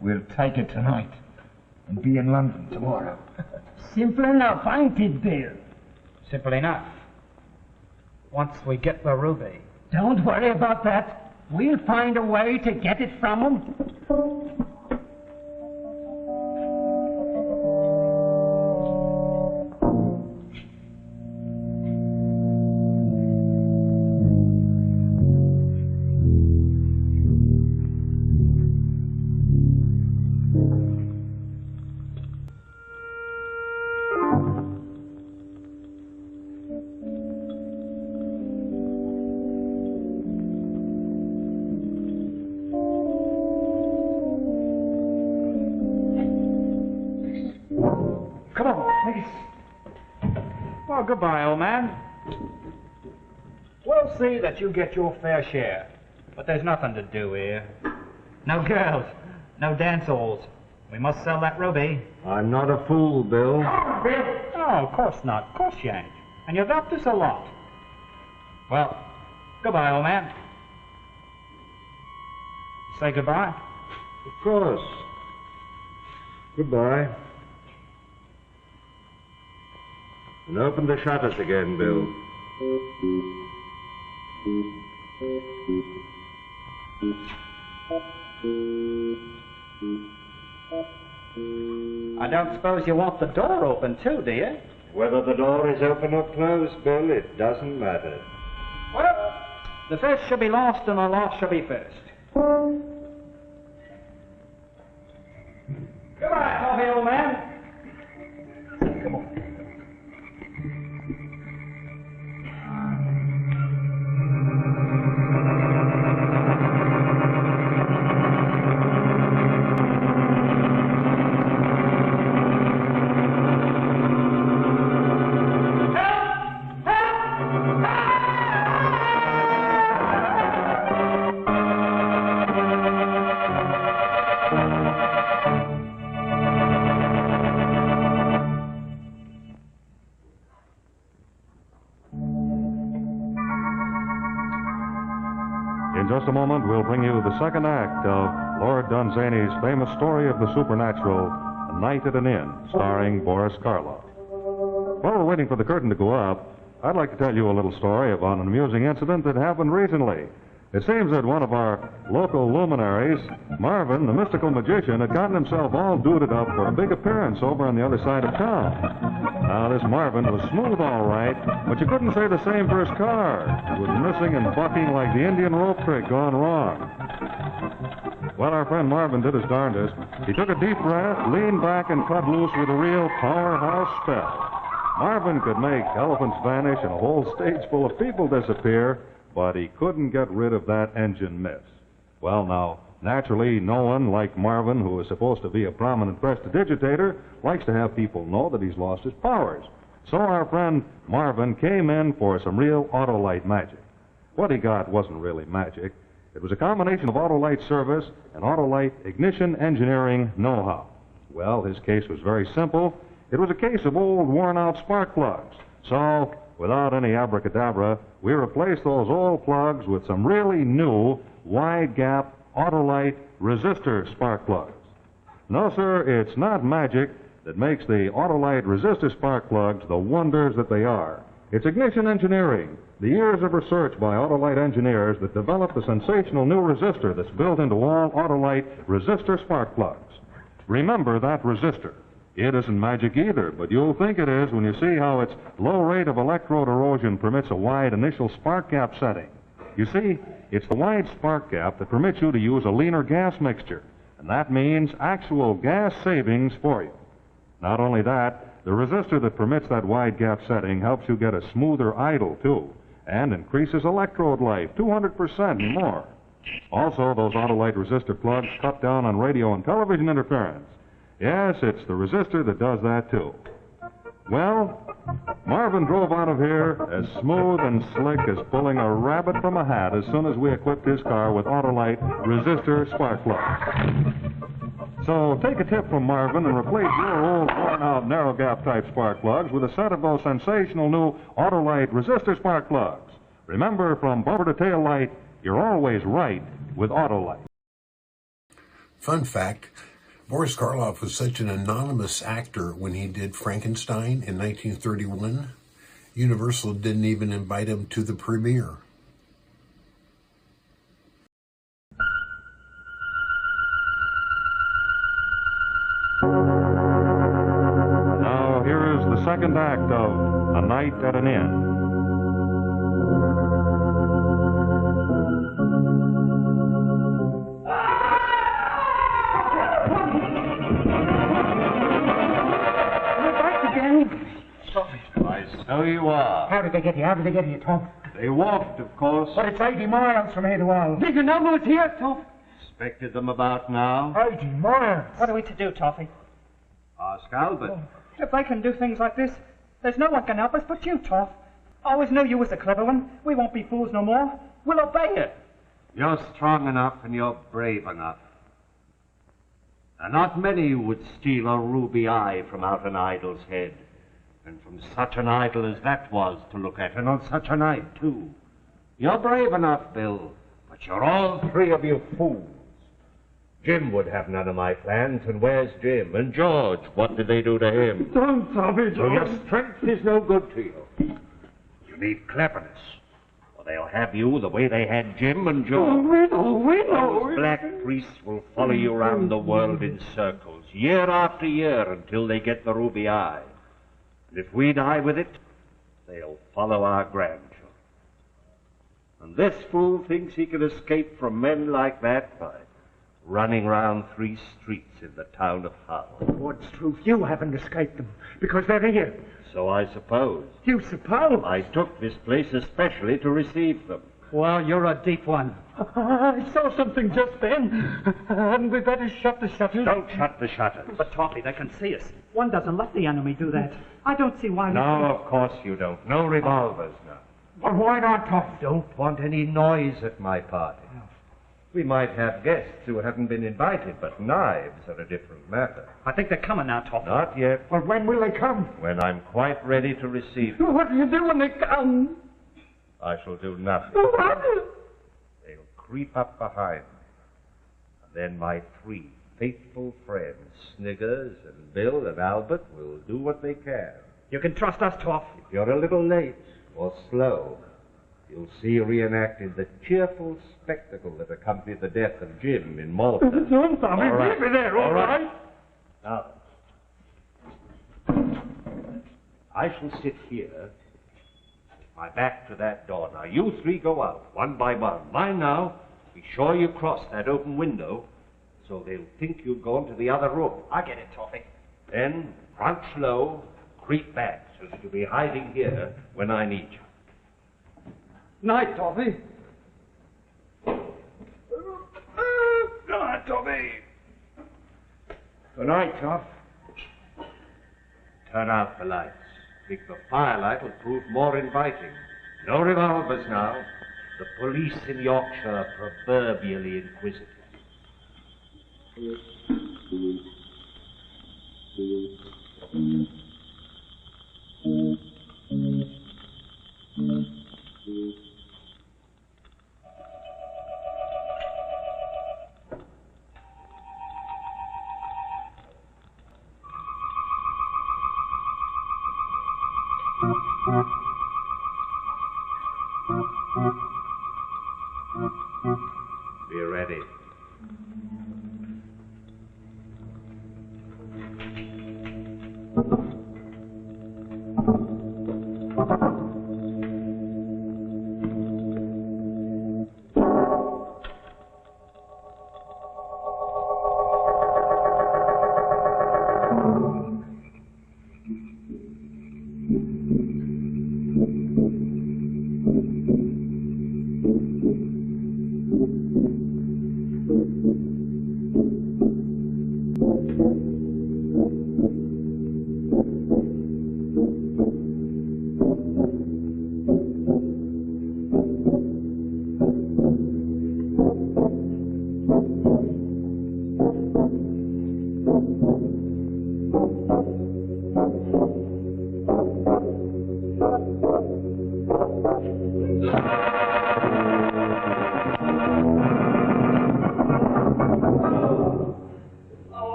We'll take it tonight and be in London tomorrow. Simple enough, ain't it, Bill? Simple enough. Once we get the ruby. Don't worry about that. We'll find a way to get it from him. Well, goodbye, old man. We'll see that you get your fair share. But there's nothing to do here. No girls, no dance halls. We must sell that ruby. I'm not a fool, Bill. Oh, of course not. Of course you ain't. And you've helped us a lot. Well, goodbye, old man. Say goodbye. Of course. Goodbye. And open the shutters again, Bill. I don't suppose you want the door open, too, do you? Whether the door is open or closed, Bill, it doesn't matter. Well, the first shall be last and the last shall be first. Goodbye, Toffee, old man. Come on. In just a moment, we'll bring you the second act of Lord Dunsany's famous story of the supernatural, A Night at an Inn, starring Boris Karloff. While we're waiting for the curtain to go up, I'd like to tell you a little story about an amusing incident that happened recently. It seems that one of our local luminaries, Marvin, the mystical magician, had gotten himself all duded up for a big appearance over on the other side of town. Now, this Marvin was smooth all right, but you couldn't say the same for his car. It was missing and bucking like the Indian rope trick gone wrong. Well, our friend Marvin did his darndest. He took a deep breath, leaned back, and cut loose with a real powerhouse spell. Marvin could make elephants vanish and a whole stage full of people disappear, but he couldn't get rid of that engine miss. Well, now, naturally, no one like Marvin, who is supposed to be a prominent prestidigitator, likes to have people know that he's lost his powers. So our friend Marvin came in for some real Autolite magic. What he got wasn't really magic. It was a combination of Autolite service and Autolite ignition engineering know-how. Well, his case was very simple. It was a case of old worn-out spark plugs. So, without any abracadabra, we replaced those old plugs with some really new wide-gap Autolite resistor spark plugs. No, sir, it's not magic that makes the Autolite resistor spark plugs the wonders that they are. It's ignition engineering, the years of research by Autolite engineers that developed the sensational new resistor that's built into all Autolite resistor spark plugs. Remember that resistor. It isn't magic either, but you'll think it is when you see how its low rate of electrode erosion permits a wide initial spark gap setting. You see, it's the wide spark gap that permits you to use a leaner gas mixture, and that means actual gas savings for you. Not only that, the resistor that permits that wide gap setting helps you get a smoother idle, too, and increases electrode life 200% and more. Also, those Autolite resistor plugs cut down on radio and television interference. Yes, it's the resistor that does that, too. Well, Marvin drove out of here as smooth and slick as pulling a rabbit from a hat as soon as we equipped his car with Autolite resistor spark plugs. So take a tip from Marvin and replace your old worn-out narrow gap type spark plugs with a set of those sensational new Autolite resistor spark plugs. Remember, from bumper to tail light, you're always right with Autolite. Fun fact, Boris Karloff was such an anonymous actor when he did Frankenstein in 1931. Universal didn't even invite him to the premiere. Now, here is the second act of A Night at an Inn. So you are. How did they get here? How did they get here, Tom? They walked, of course. But it's 80 miles from here to Wall. Did you know who was here, Tom? Expected them about now. 80 miles. What are we to do, Toffee? Ask Albert. If they can do things like this, there's no one can help us but you, Toff. always knew you was a clever one. We won't be fools no more. We'll obey you. You're strong enough and you're brave enough. And not many would steal a ruby eye from out an idol's head. And from such an idol as that was to look at, and on such a night, too. You're brave enough, Bill, but you're all three of you fools. Jim would have none of my plans, and where's Jim? And George, what did they do to him? Don't tell me, So George. your strength is no good to you. You need cleverness, or they'll have you the way they had Jim and George. We know. Those black priests will follow you around the world in circles, year after year, until they get the ruby eye. And if we die with it, they'll follow our grandchildren. And this fool thinks he can escape from men like that by running round 3 streets in the town of Hull. What's truth? You haven't escaped them, because they're here. So I suppose. You suppose? I took this place especially to receive them. Well, you're a deep one. I saw something just then. Hadn't we better shut the shutters? Don't shut the shutters. But, Toffee, they can see us. One doesn't let the enemy do that. I don't see why... No, of course you don't. No revolvers now. But why not, Toff? Don't want any noise at my party. We might have guests who haven't been invited, but knives are a different matter. I think they're coming now, Toffee. Not yet. But when will they come? When I'm quite ready to receive them. What do you do when they come? I shall do nothing. They'll creep up behind me. And then my 3 faithful friends, Sniggers and Bill and Albert, will do what they can. You can trust us, Toff. If you're a little late or slow, you'll see reenacted the cheerful spectacle that accompanied the death of Jim in Malta. Don't, Tommy. Leave me there, all right? Now, I shall sit here with my back to that door. Now, you 3 go out, one by one. Mind now, be sure you cross that open window so they'll think you've gone to the other room. I get it, Toffee. Then, crouch low, creep back so that you'll be hiding here when I need you. Night, Toffee. Night, Tommy. Good night, Toff. Turn out the lights. I think the firelight will prove more inviting. No revolvers now. The police in Yorkshire are proverbially inquisitive. Be ready.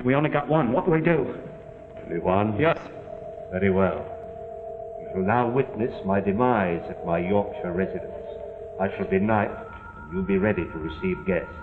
We only got one. What do we do? Only one? Yes. Very well. You shall now witness my demise at my Yorkshire residence. I shall be night, and you'll be ready to receive guests.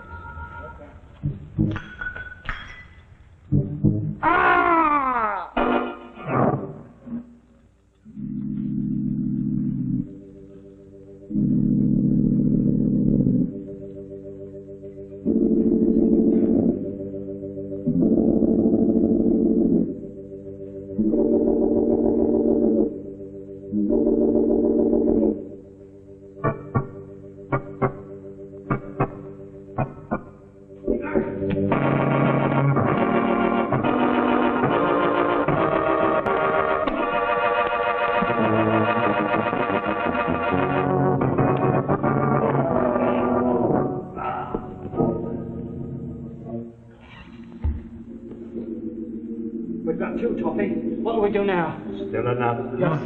Still enough? Yes.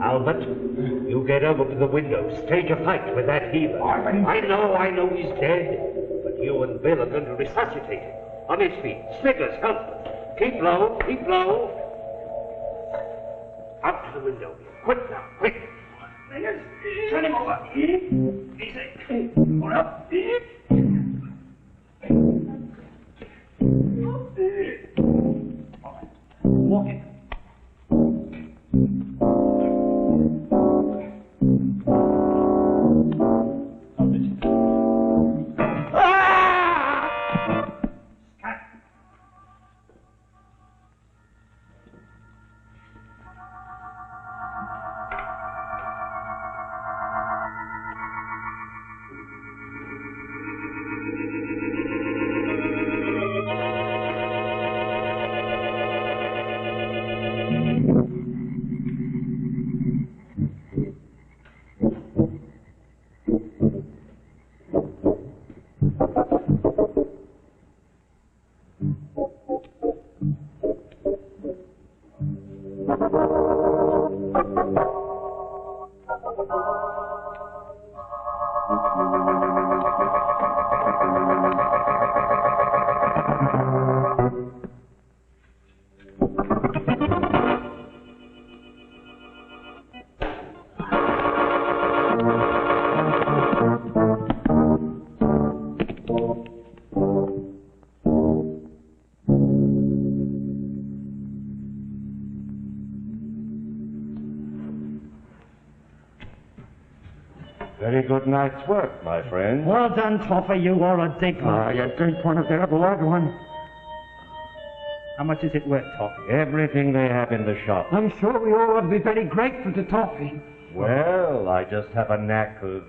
Albert, you get over to the window. Stage a fight with that healer. I know he's dead. But you and Bill are going to resuscitate him. On his feet. Sniggers, help. Keep low, keep low. Out to the window. Quick now, quick. Sniggers, turn him over. Easy. Hold up. Walk it. Very good night's work, my friend. Well done, Toffee. You are a dig one. You drink one of their blood one. How much is it worth, Toffee? Everything they have in the shop. I'm sure we all ought to be very grateful to Toffee. Well, I just have a knack of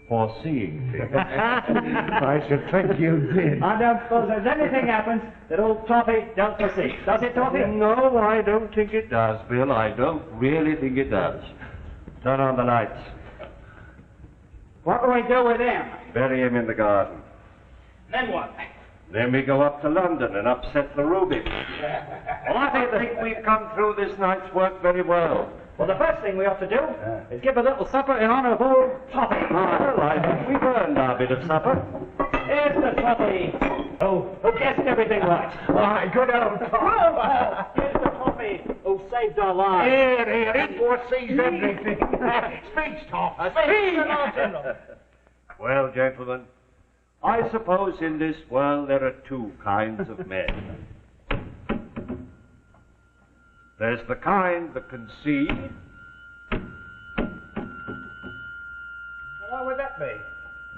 foreseeing things. I should think you did. I don't suppose there's anything happens that old Toffee don't foresee. Does it, Toffee? No, I don't think it does, Bill. I don't really think it does. Turn on the lights. What do we do with him? Bury him in the garden. Then what? Then we go up to London and upset the ruby. Well, I think we've come through this night's work very well. Well, the first thing we ought to do is give a little supper in honor of old Toffee. Well, I think we've earned our bit of supper. Here's the Toffee. Who guessed everything right. Why, good old Toffee. Here's the Toffee who saved our lives. Here, he foresees everything. Speech, Tom. Speech! Well, gentlemen, I suppose in this world there are two kinds of men. There's the kind that can see. What would that be?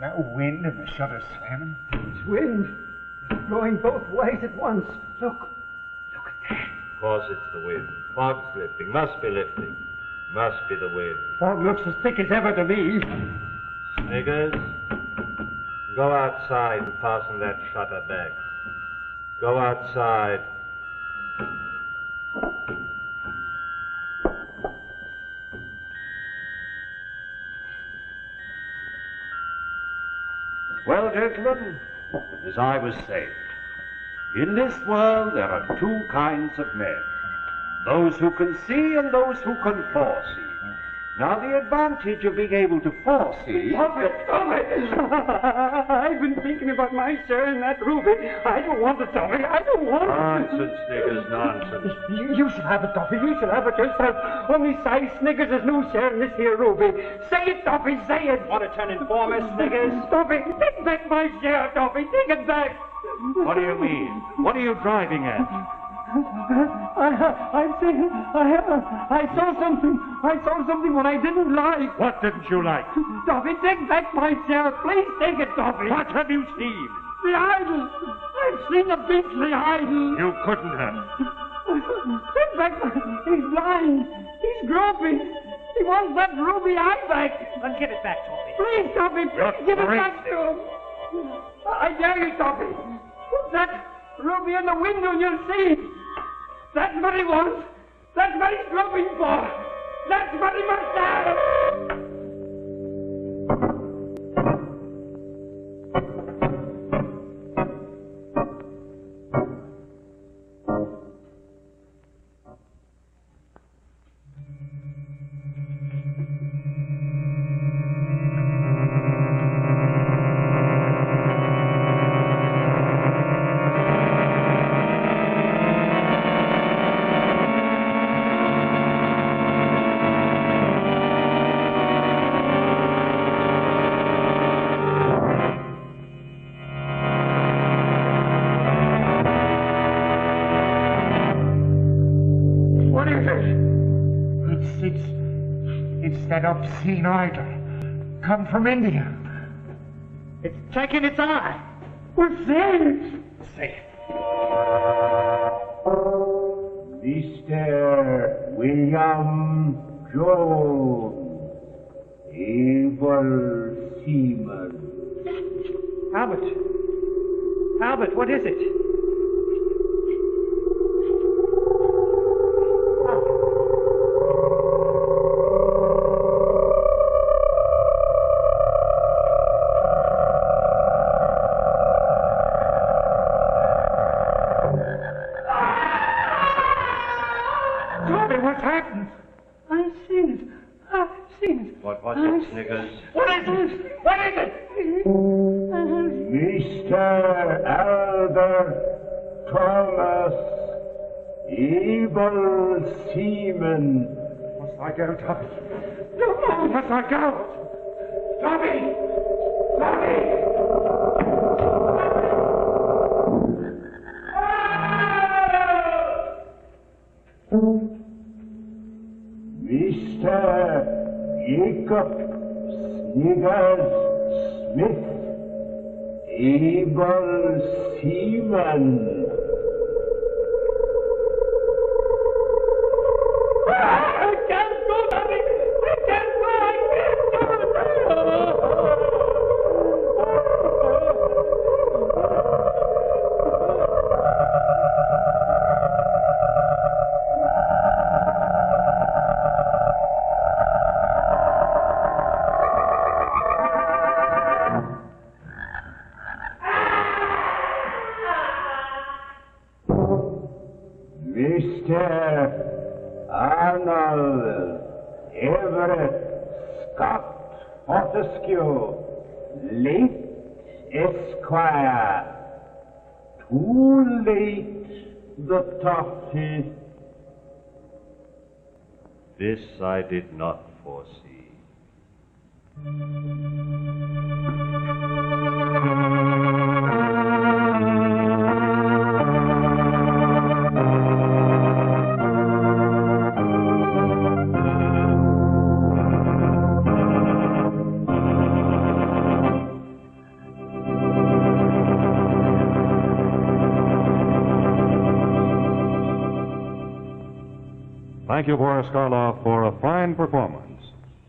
No wind and the shutters slamming. It's wind. It's blowing both ways at once. Look at that. Of course it's the wind. Fog's lifting. Must be lifting. Must be the wind. Fog looks as thick as ever to me. Sniggers, go outside and fasten that shutter back. Go outside. Well, gentlemen, as I was saying, in this world there are two kinds of men. Those who can see and those who can foresee. Now, the advantage of being able to foresee... Stop it! I've been thinking about my share in that ruby. I don't want it, Toffee. I don't want it. Nonsense, Sniggers, nonsense. You shall have it, Toffee. You shall have it yourself. Only say Sniggers has no share in this here ruby. Say it, Toffee, say it. Want to turn informer, Sniggers? Toffee, take back my share, Toffee. Take it back. What do you mean? What are you driving at? I saw something. I saw something what I didn't like. What didn't you like? Toffee, take back my share. Please take it, Toffee. What have you seen? The idol. I've seen the beastly idol. You couldn't have. Take back my... He's blind. He's groping. He wants that ruby eye back. Then give it back, Toffee. Please, Toffee, please give it back to him. I dare you, Toffee. Put that ruby in the window and you'll see. That's what he wants. That's what he's groping for. That's what he must have. that obscene idol come from India? It's taking its eye. Well, say it. Say it. Mr. William Jones, able seaman. Albert, what is it? What was it, Snickers? What is it? What is it? Mr. Albert Thomas, able seaman. Must I go, Tommy? No, must I go? Tommy! Tommy! Mr. Jacob Sniggers Smith, able seaman. I can't go, Tommy! I can't Mr. Arnold Everett Scott Fortescue, late Esquire. Too late, the tofty. This I did not foresee. Thank you, Boris Karloff, for a fine performance.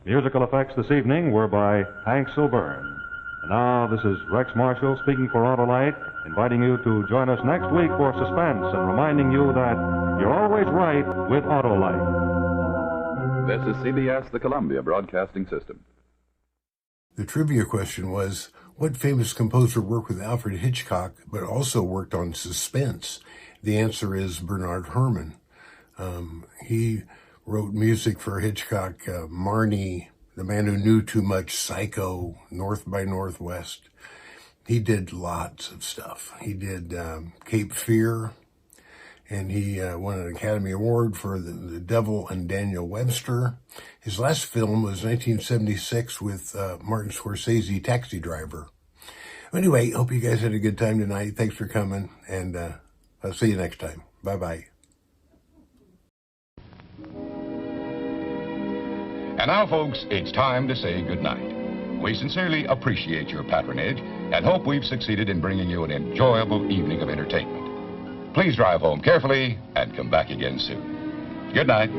Musical effects this evening were by Hank Silburn. And now, this is Rex Marshall speaking for Autolite, inviting you to join us next week for Suspense and reminding you that you're always right with Autolite. This is CBS, the Columbia Broadcasting System. The trivia question was, what famous composer worked with Alfred Hitchcock but also worked on Suspense? The answer is Bernard Herrmann. He wrote music for Hitchcock, Marnie, The Man Who Knew Too Much, Psycho, North by Northwest. He did lots of stuff. He did Cape Fear, and he won an Academy Award for the Devil and Daniel Webster. His last film was 1976 with Martin Scorsese, Taxi Driver. Anyway, hope you guys had a good time tonight. Thanks for coming, and I'll see you next time. Bye-bye. And now, folks, it's time to say goodnight. We sincerely appreciate your patronage and hope we've succeeded in bringing you an enjoyable evening of entertainment. Please drive home carefully and come back again soon. Good night.